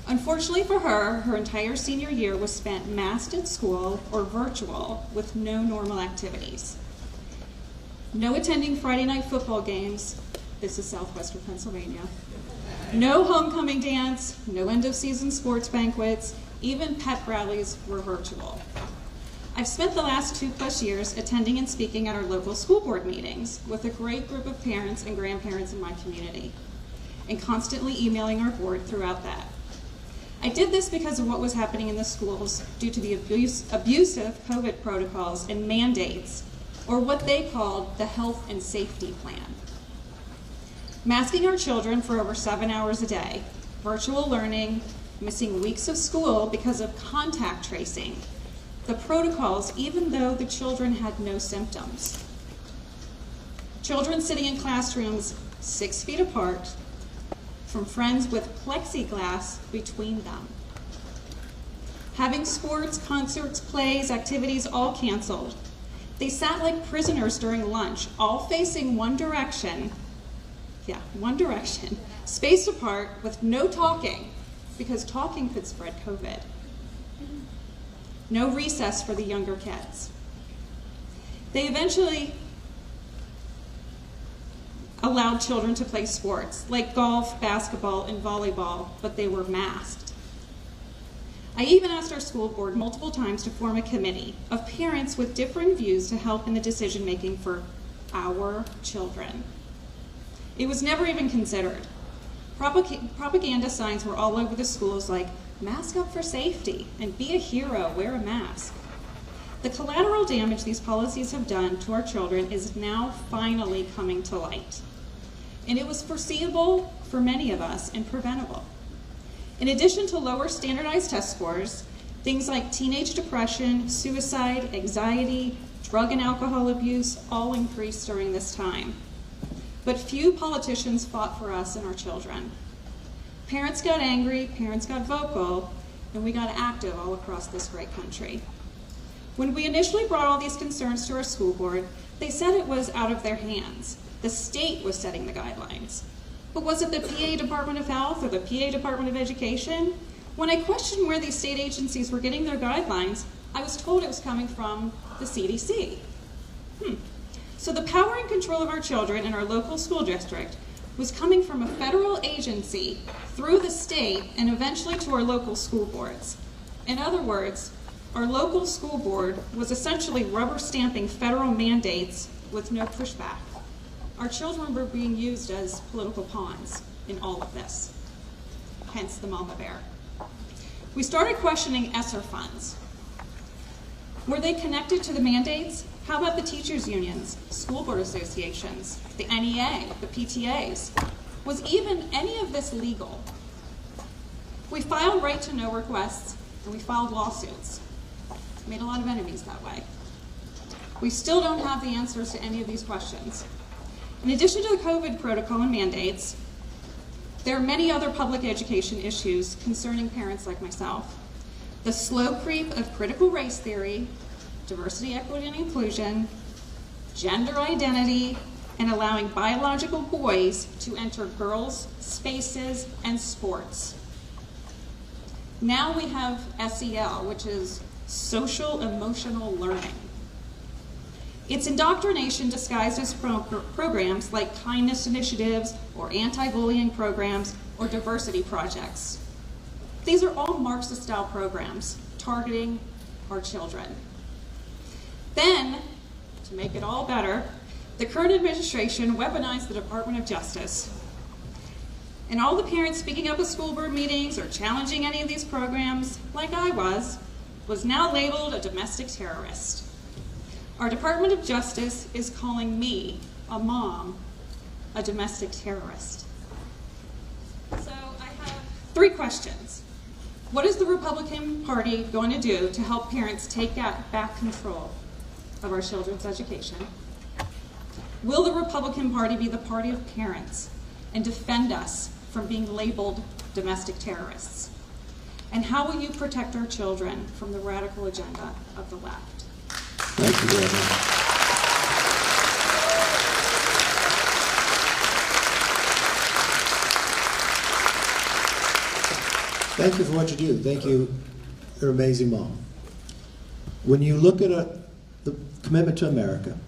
Unfortunately for her, her entire senior year was spent masked at school or virtual with no normal activities. No attending Friday night football games. This is southwestern Pennsylvania. No homecoming dance, no end of season sports banquets, even pep rallies were virtual. I've spent the last 2+ years attending and speaking at our local school board meetings with a great group of parents and grandparents in my community, and constantly emailing our board throughout that. I did this because of what was happening in the schools due to the abusive COVID protocols and mandates, or what they called the health and safety plan. Masking our children for over 7 hours a day, virtual learning, missing weeks of school because of contact tracing, the protocols even though the children had no symptoms. Children sitting in classrooms 6 feet apart from friends with plexiglass between them. Having sports, concerts, plays, activities all canceled. They sat like prisoners during lunch, all facing one direction, spaced apart with no talking, because talking could spread COVID. No recess for the younger kids. They eventually allowed children to play sports, like golf, basketball, and volleyball, but they were masked. I even asked our school board multiple times to form a committee of parents with different views to help in the decision making for our children. It was never even considered. Propaganda signs were all over the schools like, mask up for safety, and be a hero, wear a mask. The collateral damage these policies have done to our children is now finally coming to light. And it was foreseeable for many of us and preventable. In addition to lower standardized test scores, things like teenage depression, suicide, anxiety, drug and alcohol abuse all increased during this time. But few politicians fought for us and our children. Parents got angry, parents got vocal, and we got active all across this great country. When we initially brought all these concerns to our school board, they said it was out of their hands. The state was setting the guidelines. But was it the PA Department of Health or the PA Department of Education? When I questioned where these state agencies were getting their guidelines, I was told it was coming from the CDC. So the power and control of our children in our local school district was coming from a federal agency through the state and eventually to our local school boards. In other words, our local school board was essentially rubber stamping federal mandates with no pushback. Our children were being used as political pawns in all of this, hence the mama bear. We started questioning ESSER funds. Were they connected to the mandates? How about the teachers' unions, school board associations, the NEA, the PTAs? Was even any of this legal? We filed right-to-know requests, and we filed lawsuits. Made a lot of enemies that way. We still don't have the answers to any of these questions. In addition to the COVID protocol and mandates, there are many other public education issues concerning parents like myself. The slow creep of critical race theory, diversity, equity, and inclusion, gender identity, and allowing biological boys to enter girls' spaces and sports. Now we have SEL, which is social emotional learning. It's indoctrination disguised as programs like kindness initiatives or anti-bullying programs or diversity projects. These are all Marxist-style programs targeting our children. Then, to make it all better, the current administration weaponized the Department of Justice. And all the parents speaking up at school board meetings or challenging any of these programs, like I was now labeled a domestic terrorist. Our Department of Justice is calling me, a mom, a domestic terrorist. So I have 3 questions. What is the Republican Party going to do to help parents take back control of our children's education? Will the Republican Party be the party of parents and defend us from being labeled domestic terrorists? And how will you protect our children from the radical agenda of the left? Thank you very much. Thank you for what you do. Thank you. You're an amazing mom. When you look at the commitment to America,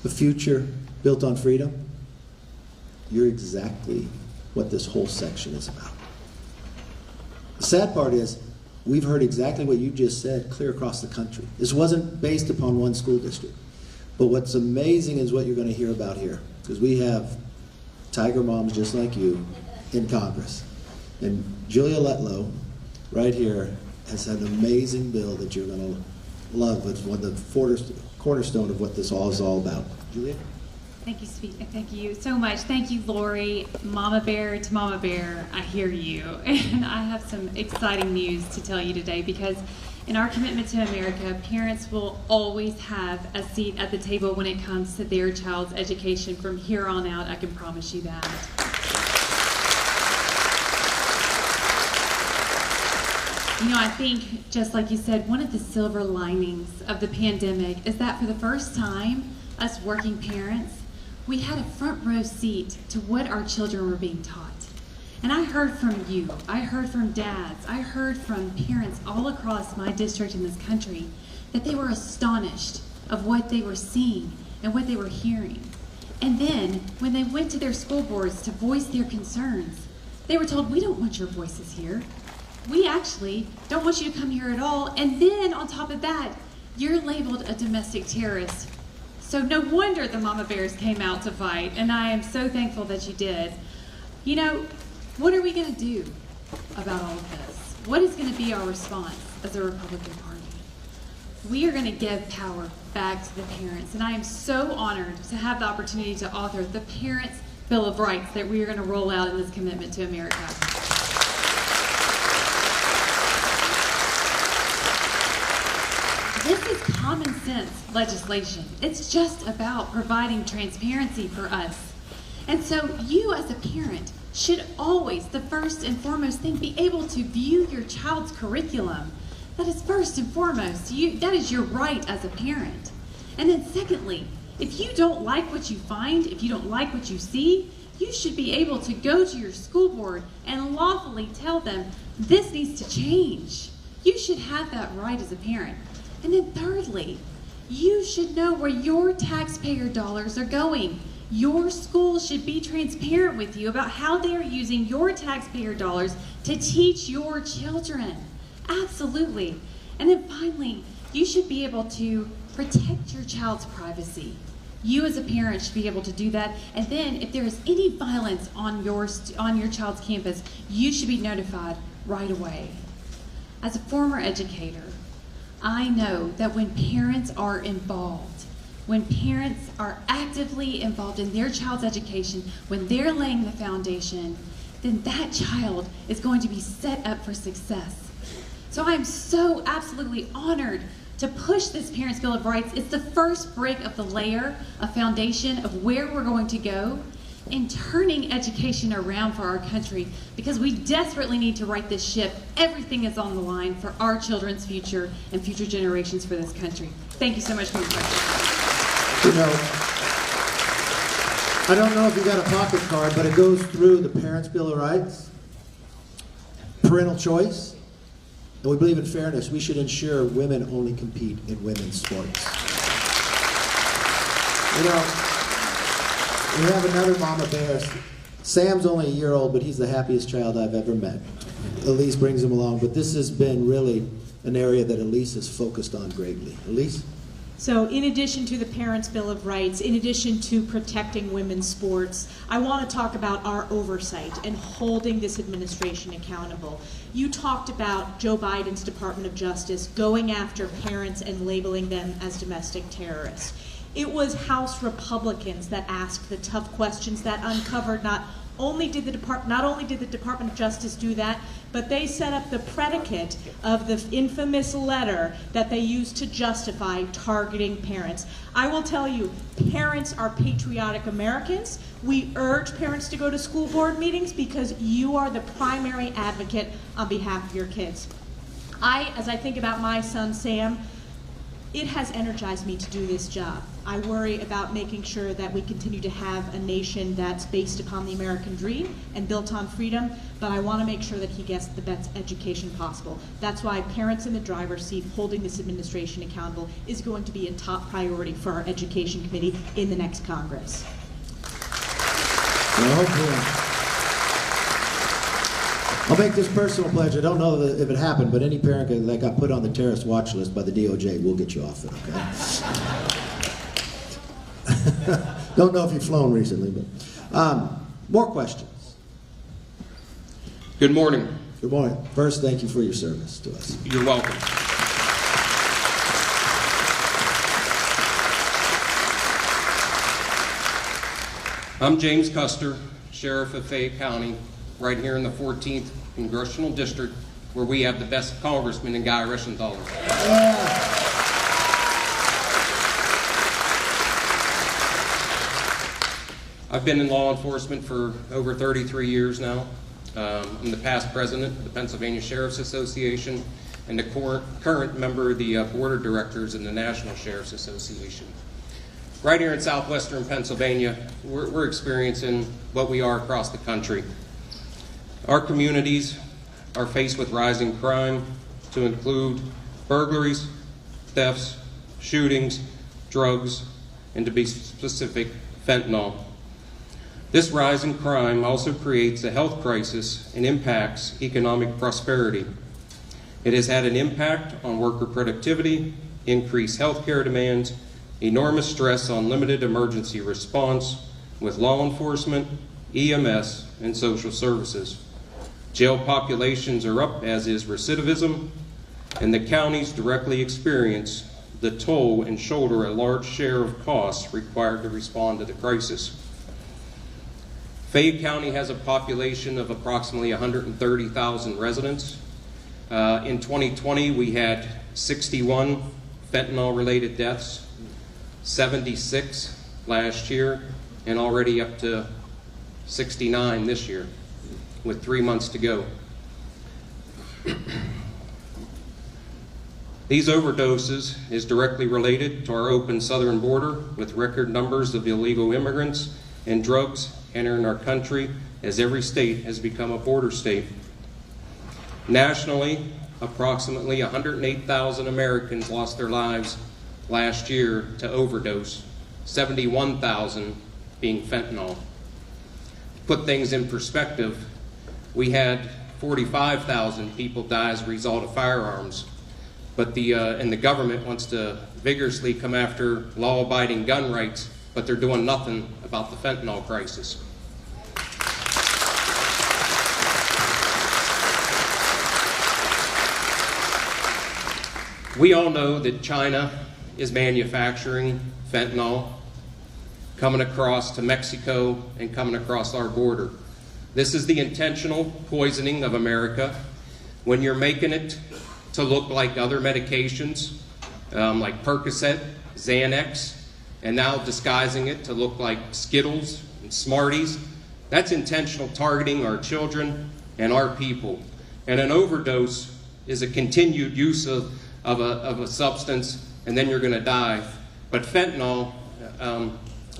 the future built on freedom, you're exactly what this whole section is about. The sad part is, we've heard exactly what you just said clear across the country. This wasn't based upon one school district. But what's amazing is what you're going to hear about here, because we have tiger moms just like you in Congress. And Julia Letlow, right here, has an amazing bill that you're going to love. It's one of the cornerstone of what this all is all about. Julia? Thank you, thank you so much. Thank you, Lori. Mama Bear to Mama Bear, I hear you. And I have some exciting news to tell you today, because in our commitment to America, parents will always have a seat at the table when it comes to their child's education from here on out. I can promise you that. You know, I think, just like you said, one of the silver linings of the pandemic is that for the first time, us working parents, we had a front row seat to what our children were being taught. And I heard from you, I heard from dads, I heard from parents all across my district in this country that they were astonished of what they were seeing and what they were hearing. And then, when they went to their school boards to voice their concerns, they were told, we don't want your voices here. We actually don't want you to come here at all. And then, on top of that, you're labeled a domestic terrorist. So no wonder the Mama Bears came out to fight, and I am so thankful that you did. You know, what are we going to do about all of this? What is going to be our response as a Republican Party? We are going to give power back to the parents, and I am so honored to have the opportunity to author the Parents' Bill of Rights that we are going to roll out in this commitment to America. This is common sense legislation. It's just about providing transparency for us. And so you as a parent should always, the first and foremost thing, be able to view your child's curriculum. That is first and foremost. That is your right as a parent. And then secondly, if you don't like what you find, if you don't like what you see, you should be able to go to your school board and lawfully tell them, this needs to change. You should have that right as a parent. And then thirdly, you should know where your taxpayer dollars are going. Your school should be transparent with you about how they are using your taxpayer dollars to teach your children. Absolutely. And then finally, you should be able to protect your child's privacy. You as a parent should be able to do that. And then if there is any violence on your child's campus, you should be notified right away. As a former educator, I know that when parents are involved, when parents are actively involved in their child's education, when they're laying the foundation, then that child is going to be set up for success. So I'm so absolutely honored to push this Parents' Bill of Rights. It's the first brick of the layer, a foundation of where we're going to go in turning education around for our country, because we desperately need to right this ship. Everything is on the line for our children's future and future generations for this country. Thank you so much for your question. You know, I don't know if you got a pocket card, but it goes through the Parents' Bill of Rights, parental choice, and we believe in fairness. We should ensure women only compete in women's sports. You know, we have another mama bear. Sam's only a year old, but he's the happiest child I've ever met. Elise brings him along, but this has been really an area that Elise has focused on greatly. Elise? So in addition to the Parents' Bill of Rights, in addition to protecting women's sports, I want to talk about our oversight and holding this administration accountable. You talked about Joe Biden's Department of Justice going after parents and labeling them as domestic terrorists. It was House Republicans that asked the tough questions that uncovered not only did the Department of Justice do that, but they set up the predicate of the infamous letter that they used to justify targeting parents. I will tell you, parents are patriotic Americans. We urge parents to go to school board meetings because you are the primary advocate on behalf of your kids. As I think about my son, Sam, it has energized me to do this job. I worry about making sure that we continue to have a nation that's based upon the American dream and built on freedom, but I want to make sure that he gets the best education possible. That's why parents in the driver's seat holding this administration accountable is going to be a top priority for our Education Committee in the next Congress. I'll make this personal pledge. I don't know if it happened, but any parent that got put on the terrorist watch list by the DOJ, we'll get you off it, okay? Don't know if you've flown recently, but more questions. Good morning. Good morning. First, thank you for your service to us. You're welcome. I'm James Custer, Sheriff of Fayette County, right here in the 14th Congressional District, where we have the best congressman in Guy Reschenthaler. Yeah. I've been in law enforcement for over 33 years now. I'm the past president of the Pennsylvania Sheriff's Association and the current member of the Board of Directors in the National Sheriff's Association. Right here in southwestern Pennsylvania, we're experiencing what we are across the country. Our communities are faced with rising crime, to include burglaries, thefts, shootings, drugs, and to be specific, fentanyl. This rise in crime also creates a health crisis and impacts economic prosperity. It has had an impact on worker productivity, increased healthcare demands, enormous stress on limited emergency response with law enforcement, EMS, and social services. Jail populations are up, as is recidivism, and the counties directly experience the toll and shoulder a large share of costs required to respond to the crisis. Fayette County has a population of approximately 130,000 residents. In 2020, we had 61 fentanyl-related deaths, 76 last year, and already up to 69 this year, with 3 months to go. These overdoses is directly related to our open southern border, with record numbers of illegal immigrants and drugs entering our country, as every state has become a border state. Nationally, approximately 108,000 Americans lost their lives last year to overdose, 71,000 being fentanyl. To put things in perspective, we had 45,000 people die as a result of firearms. but and the government wants to vigorously come after law-abiding gun rights, but they're doing nothing about the fentanyl crisis. We all know that China is manufacturing fentanyl coming across to Mexico and coming across our border. This is the intentional poisoning of America. When you're making it to look like other medications, like Percocet, Xanax, and now disguising it to look like Skittles and Smarties, that's intentional targeting our children and our people. And an overdose is a continued use of a substance, and then you're going to die. But fentanyl,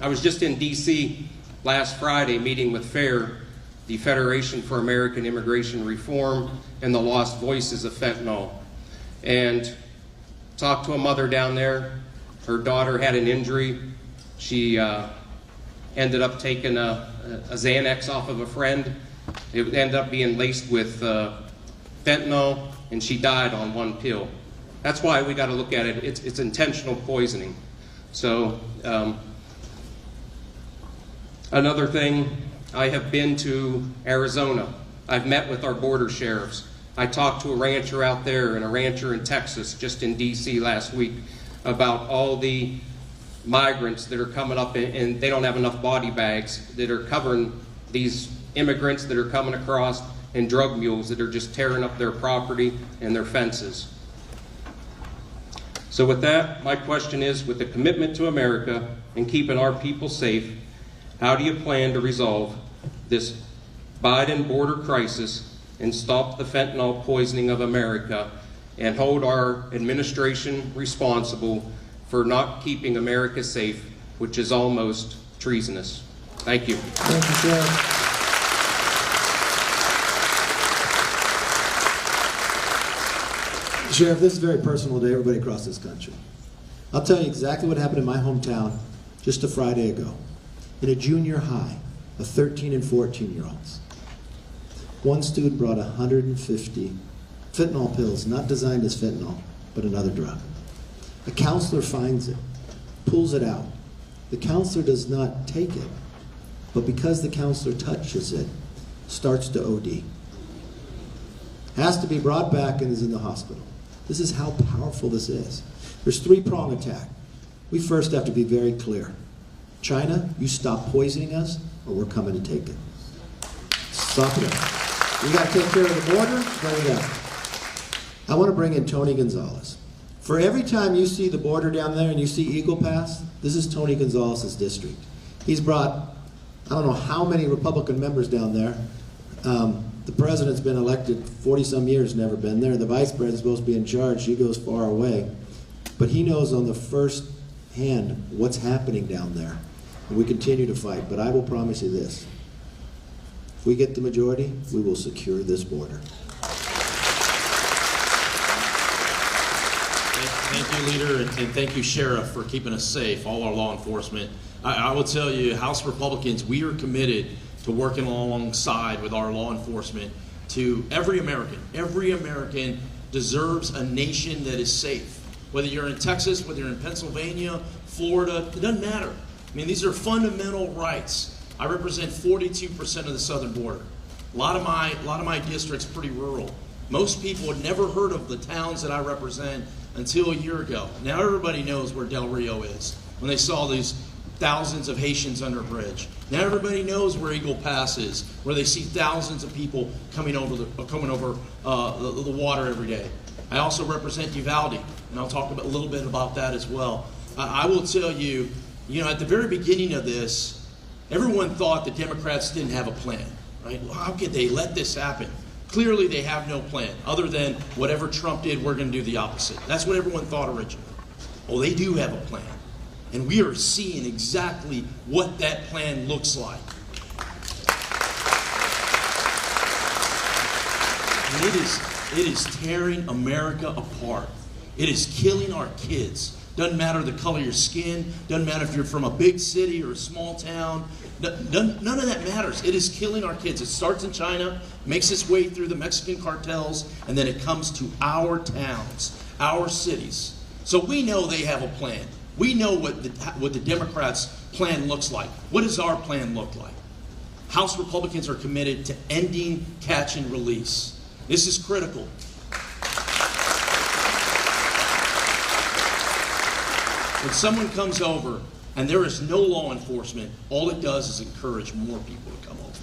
I was just in D.C. last Friday meeting with FAIR, the Federation for American Immigration Reform, and the Lost Voices of Fentanyl. And talked to a mother down there. Her daughter had an injury. She ended up taking a Xanax off of a friend. It ended up being laced with fentanyl, and she died on one pill. That's why we got to look at it. It's intentional poisoning. So another thing, I have been to Arizona. I've met with our border sheriffs. I talked to a rancher out there and a rancher in Texas, just in D.C. last week, about all the migrants that are coming up and they don't have enough body bags that are covering these immigrants that are coming across, and drug mules that are just tearing up their property and their fences. So with that, my question is, with the commitment to America and keeping our people safe, how do you plan to resolve this Biden border crisis and stop the fentanyl poisoning of America and hold our administration responsible for not keeping America safe, which is almost treasonous? Thank you. Thank you, Sheriff. Sheriff, this is very personal to everybody across this country. I'll tell you exactly what happened in my hometown just a Friday ago. In a junior high of 13 and 14-year-olds. One student brought 150 fentanyl pills, not designed as fentanyl, but another drug. A counselor finds it, pulls it out. The counselor does not take it, but because the counselor touches it, starts to OD. Has to be brought back and is in the hospital. This is how powerful this is. There's three-prong attack. We first have to be very clear. China, you stop poisoning us or we're coming to take it. Stop it. We got to take care of the border, bring it up. I want to bring in Tony Gonzalez. For every time you see the border down there and you see Eagle Pass, this is Tony Gonzalez's district. He's brought, I don't know how many Republican members down there. The president's been elected 40-some years, never been there. The vice president's supposed to be in charge. She goes far away. But he knows on the first hand what's happening down there. And we continue to fight. But I will promise you this. If we get the majority, we will secure this border. Thank you, Leader, and thank you, Sheriff, for keeping us safe, all our law enforcement. I will tell you, House Republicans, we are committed to working alongside with our law enforcement to every American deserves a nation that is safe. Whether you're in Texas, whether you're in Pennsylvania, Florida, it doesn't matter. I mean, these are fundamental rights. I represent 42% of the southern border. A lot of my district's pretty rural. Most people had never heard of the towns that I represent until a year ago. Now everybody knows where Del Rio is when they saw these thousands of Haitians under a bridge. Now everybody knows where Eagle Pass is, where they see thousands of people coming over the water every day. I also represent Uvalde, and I'll talk a little bit about that as well. I will tell you, at the very beginning of this, everyone thought the Democrats didn't have a plan, right? Well, how could they let this happen? Clearly they have no plan, other than whatever Trump did, we're going to do the opposite. That's what everyone thought originally. Well, they do have a plan. And we are seeing exactly what that plan looks like. And it is tearing America apart. It is killing our kids. Doesn't matter the color of your skin. Doesn't matter if you're from a big city or a small town. None of that matters. It is killing our kids. It starts in China, makes its way through the Mexican cartels, and then it comes to our towns, our cities. So we know they have a plan. We know what the Democrats' plan looks like. What does our plan look like? House Republicans are committed to ending catch and release. This is critical. When someone comes over and there is no law enforcement, all it does is encourage more people to come over.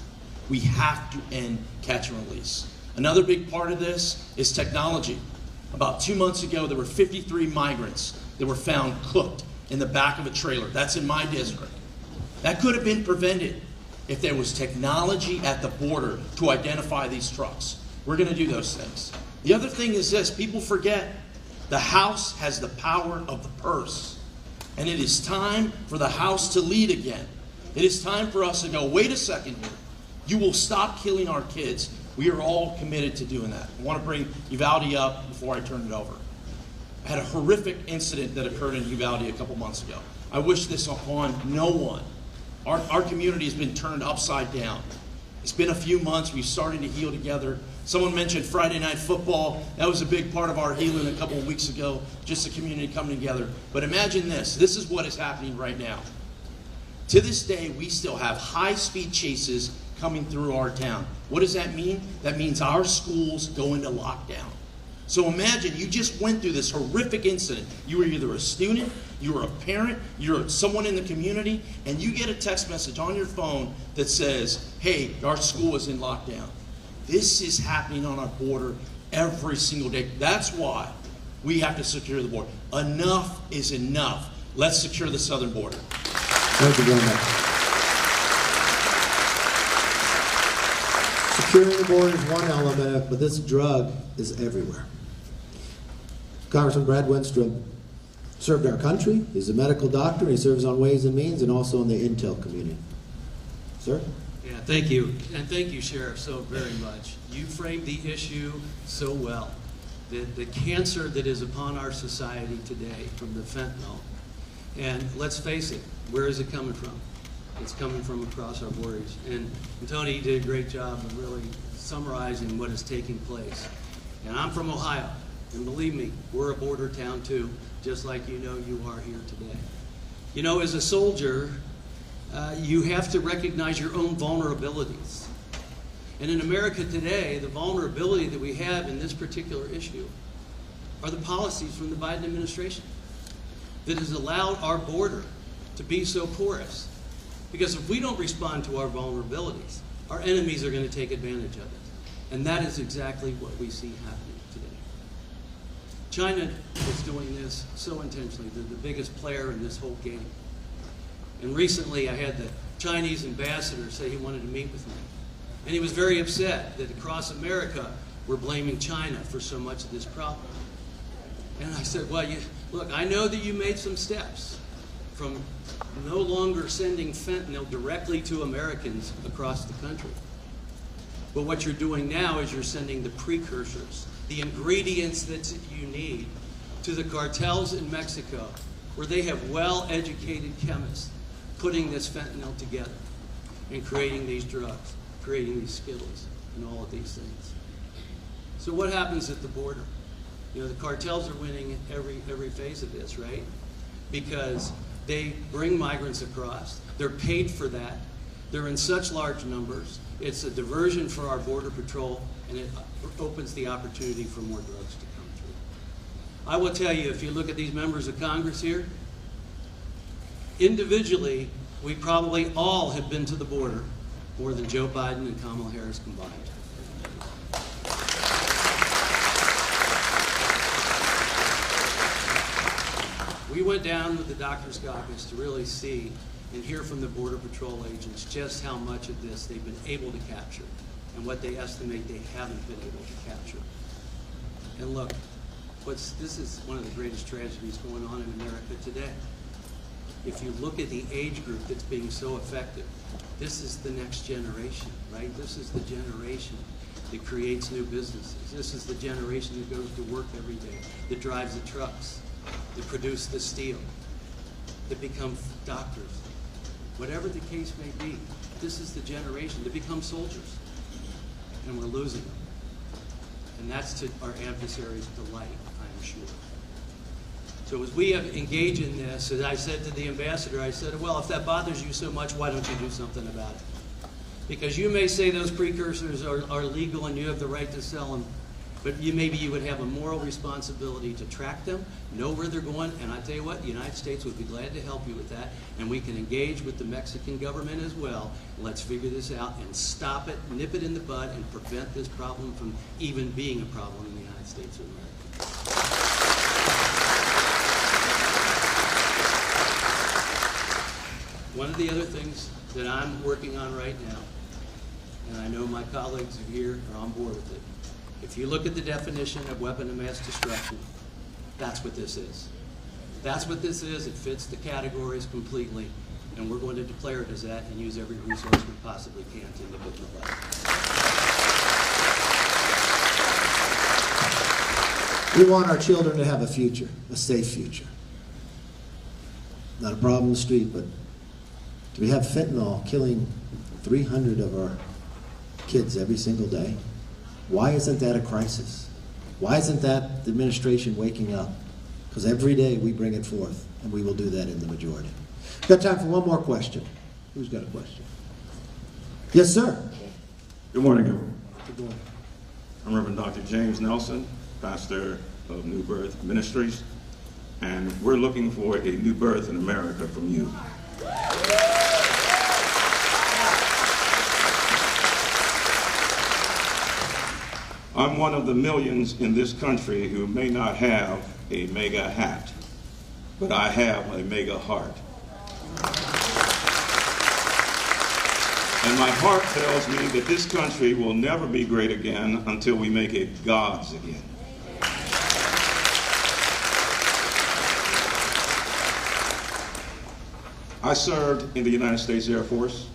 We have to end catch and release. Another big part of this is technology. About 2 months ago, there were 53 migrants that were found cooked in the back of a trailer. That's in my district. That could have been prevented if there was technology at the border to identify these trucks. We're going to do those things. The other thing is this: people forget the House has the power of the purse. And it is time for the House to lead again. It is time for us to go, wait a second here. You will stop killing our kids. We are all committed to doing that. I want to bring Uvalde up before I turn it over. I had a horrific incident that occurred in Uvalde a couple months ago. I wish this upon no one. Our community has been turned upside down. It's been a few months. We've started to heal together. Someone mentioned Friday night football. That was a big part of our healing a couple of weeks ago, just the community coming together. But imagine this. This is what is happening right now. To this day, we still have high-speed chases coming through our town. What does that mean? That means our schools go into lockdown. So imagine you just went through this horrific incident. You were either a student, you were a parent, you're someone in the community, and you get a text message on your phone that says, hey, our school is in lockdown. This is happening on our border every single day. That's why we have to secure the border. Enough is enough. Let's secure the southern border. Thank you very much. Securing the border is one element, but this drug is everywhere. Congressman Brad Wenstrom served our country. He's a medical doctor. He serves on Ways and Means and also in the Intel community. Sir? Yeah, thank you. And thank you, Sheriff, so very much. You framed the issue so well. The cancer that is upon our society today from the fentanyl. And let's face it, where is it coming from? It's coming from across our borders. And Tony did a great job of really summarizing what is taking place. And I'm from Ohio, and believe me, we're a border town too, just like you know you are here today. You know, as a soldier, you have to recognize your own vulnerabilities. And in America today, the vulnerability that we have in this particular issue are the policies from the Biden administration that has allowed our border to be so porous. Because if we don't respond to our vulnerabilities, our enemies are going to take advantage of it. And that is exactly what we see happening today. China is doing this so intentionally. They're the biggest player in this whole game. And recently I had the Chinese ambassador say he wanted to meet with me. And he was very upset that across America we're blaming China for so much of this problem. And I said, well, look, I know that you made some steps from no longer sending fentanyl directly to Americans across the country. But what you're doing now is you're sending the precursors, the ingredients that you need, to the cartels in Mexico, where they have well-educated chemists putting this fentanyl together and creating these drugs, creating these Scalise, and all of these things. So what happens at the border? You know, the cartels are winning every phase of this, right? Because they bring migrants across. They're paid for that. They're in such large numbers. It's a diversion for our Border Patrol, and it opens the opportunity for more drugs to come through. I will tell you, if you look at these members of Congress here, individually, we probably all have been to the border more than Joe Biden and Kamala Harris combined. We went down with the Doctor's Caucus to really see and hear from the Border Patrol agents just how much of this they've been able to capture and what they estimate they haven't been able to capture. And look, this is one of the greatest tragedies going on in America today. If you look at the age group that's being so effective, this is the next generation, right? This is the generation that creates new businesses. This is the generation that goes to work every day, that drives the trucks, that produce the steel, that become doctors. Whatever the case may be, this is the generation that become soldiers. And we're losing them. And that's to our adversaries' delight, I am sure. So as we have engaged in this, as I said to the ambassador, I said, well, if that bothers you so much, why don't you do something about it? Because you may say those precursors are legal and you have the right to sell them, but maybe you would have a moral responsibility to track them, know where they're going, and I tell you what, the United States would be glad to help you with that, and we can engage with the Mexican government as well. Let's figure this out and stop it, nip it in the bud, and prevent this problem from even being a problem in the United States of America. One of the other things that I'm working on right now, and I know my colleagues here are on board with it, if you look at the definition of weapon of mass destruction, that's what this is. That's what this is. It fits the categories completely, and we're going to declare it as that and use every resource we possibly can to nip it in the bud. We want our children to have a future, a safe future. Not a problem in the street, but do we have fentanyl killing 300 of our kids every single day? Why isn't that a crisis? Why isn't that the administration waking up? Because every day we bring it forth, and we will do that in the majority. Got time for one more question. Who's got a question? Yes, sir. Good morning, everyone. Good morning. I'm Reverend Dr. James Nelson, pastor of New Birth Ministries, and we're looking for a new birth in America from you. I'm one of the millions in this country who may not have a mega hat, but I have a mega heart. And my heart tells me that this country will never be great again until we make it God's again. I served in the United States Air Force.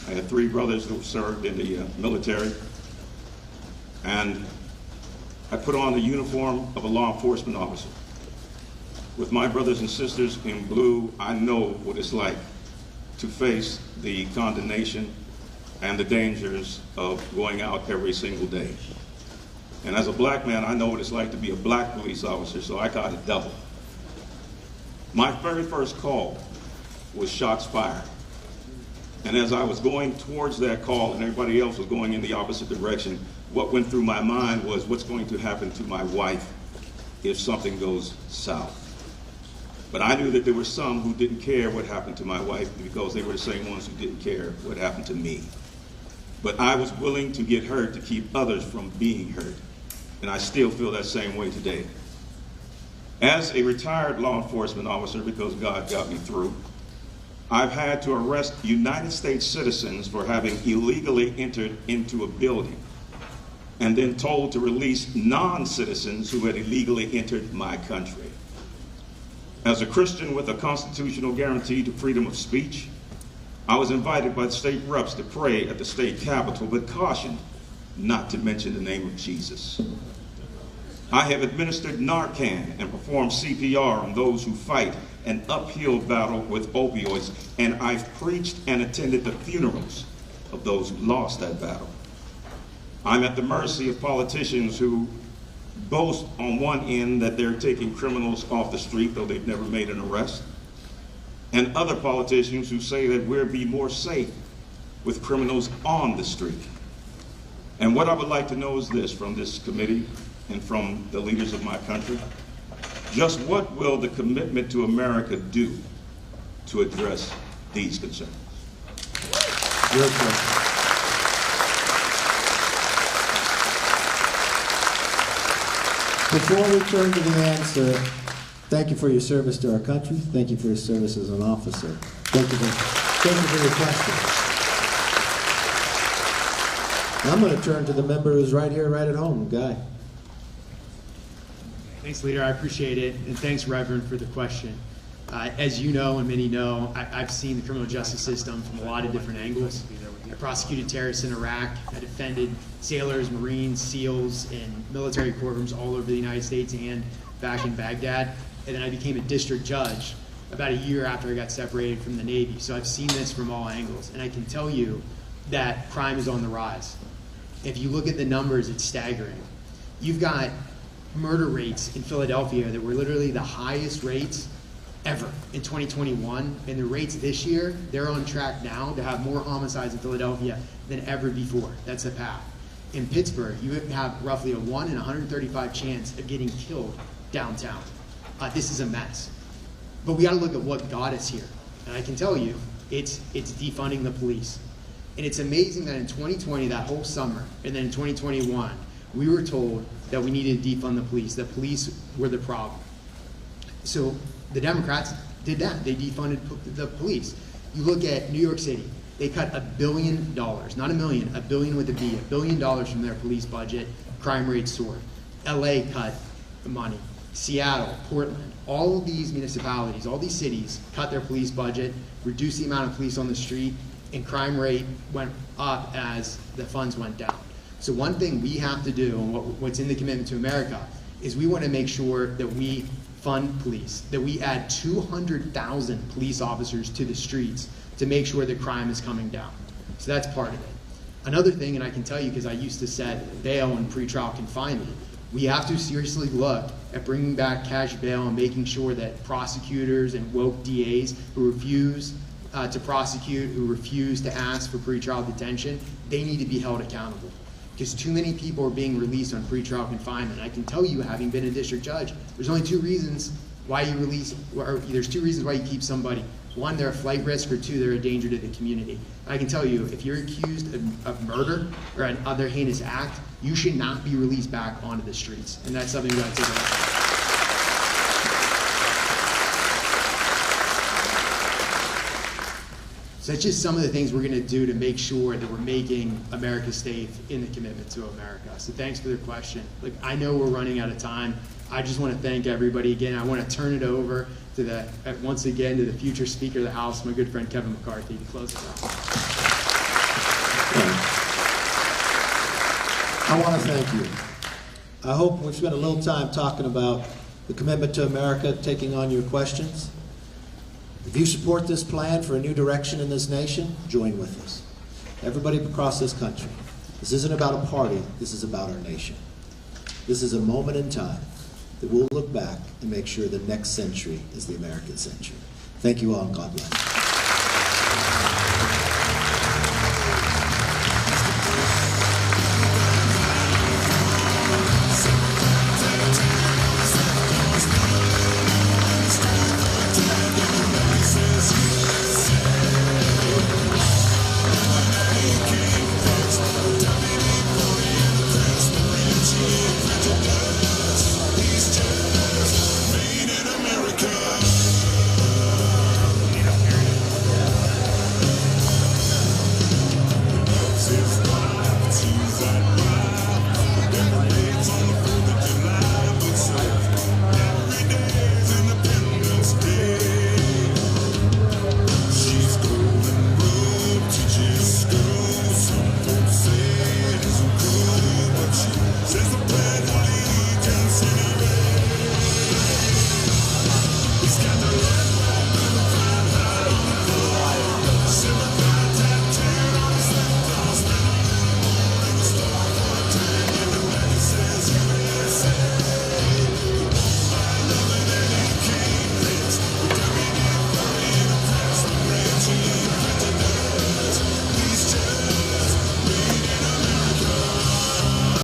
I had 3 brothers who served in the military. And I put on the uniform of a law enforcement officer. With my brothers and sisters in blue, I know what it's like to face the condemnation and the dangers of going out every single day. And as a black man, I know what it's like to be a black police officer, so I got it double. My very first call was shots fired. And as I was going towards that call and everybody else was going in the opposite direction, what went through my mind was what's going to happen to my wife if something goes south. But I knew that there were some who didn't care what happened to my wife because they were the same ones who didn't care what happened to me. But I was willing to get hurt to keep others from being hurt. And I still feel that same way today. As a retired law enforcement officer, because God got me through, I've had to arrest United States citizens for having illegally entered into a building and then told to release non-citizens who had illegally entered my country. As a Christian with a constitutional guarantee to freedom of speech, I was invited by the state reps to pray at the state capitol, but cautioned not to mention the name of Jesus. I have administered Narcan and performed CPR on those who fight an uphill battle with opioids, and I've preached and attended the funerals of those who lost that battle. I'm at the mercy of politicians who boast on one end that they're taking criminals off the street, though they've never made an arrest, and other politicians who say that we'll be more safe with criminals on the street. And what I would like to know is this from this committee and from the leaders of my country: just what will the commitment to America do to address these concerns? Real question. Before we turn to the answer, thank you for your service to our country. Thank you for your service as an officer. Thank you for your question. I'm going to turn to the member who's right here, right at home, Guy. Thanks, Leader. I appreciate it. And thanks, Reverend, for the question. As you know, and many know, I've seen the criminal justice system from a lot of different angles. I prosecuted terrorists in Iraq. I defended sailors, Marines, SEALs in military courtrooms all over the United States and back in Baghdad. And then I became a district judge about a year after I got separated from the Navy. So I've seen this from all angles. And I can tell you that crime is on the rise. If you look at the numbers, it's staggering. You've got murder rates in Philadelphia that were literally the highest rates ever in 2021, and the rates this year, they're on track now to have more homicides in Philadelphia than ever before. That's the path. In Pittsburgh, you have roughly a 1 in 135 chance of getting killed downtown. This is a mess. But we got to look at what got us here. And I can tell you, it's defunding the police. And it's amazing that in 2020, that whole summer, and then in 2021, we were told that we needed to defund the police, that police were the problem. So the Democrats did that. They defunded the police. You look at New York City, they cut $1 billion, not a million, $1 billion with a B, $1 billion from their police budget, crime rate soared. LA cut the money. Seattle, Portland, all of these municipalities, all these cities cut their police budget, reduced the amount of police on the street, and crime rate went up as the funds went down. So one thing we have to do, and what's in the Commitment to America, is we want to make sure that we fund police, that we add 200,000 police officers to the streets to make sure that crime is coming down. So that's part of it. Another thing, and I can tell you because I used to set bail in pretrial confinement, we have to seriously look at bringing back cash bail and making sure that prosecutors and woke DAs who refuse to prosecute, who refuse to ask for pretrial detention, they need to be held accountable. Because too many people are being released on pretrial confinement. I can tell you, having been a district judge, there's only two reasons why you release, or there's two reasons why you keep somebody. One, they're a flight risk, or two, they're a danger to the community. I can tell you, if you're accused of murder or an other heinous act, you should not be released back onto the streets. And that's something we got to take away. So that's just some of the things we're going to do to make sure that we're making America safe in the Commitment to America. So thanks for the question. Look, I know we're running out of time. I just want to thank everybody again. I want to turn it over to once again to the future Speaker of the House, my good friend Kevin McCarthy, to close us out. I want to thank you. I hope we've spent a little time talking about the Commitment to America, taking on your questions. If you support this plan for a new direction in this nation, join with us. Everybody across this country. This isn't about a party, this is about our nation. This is a moment in time that we'll look back and make sure the next century is the American century. Thank you all, and God bless.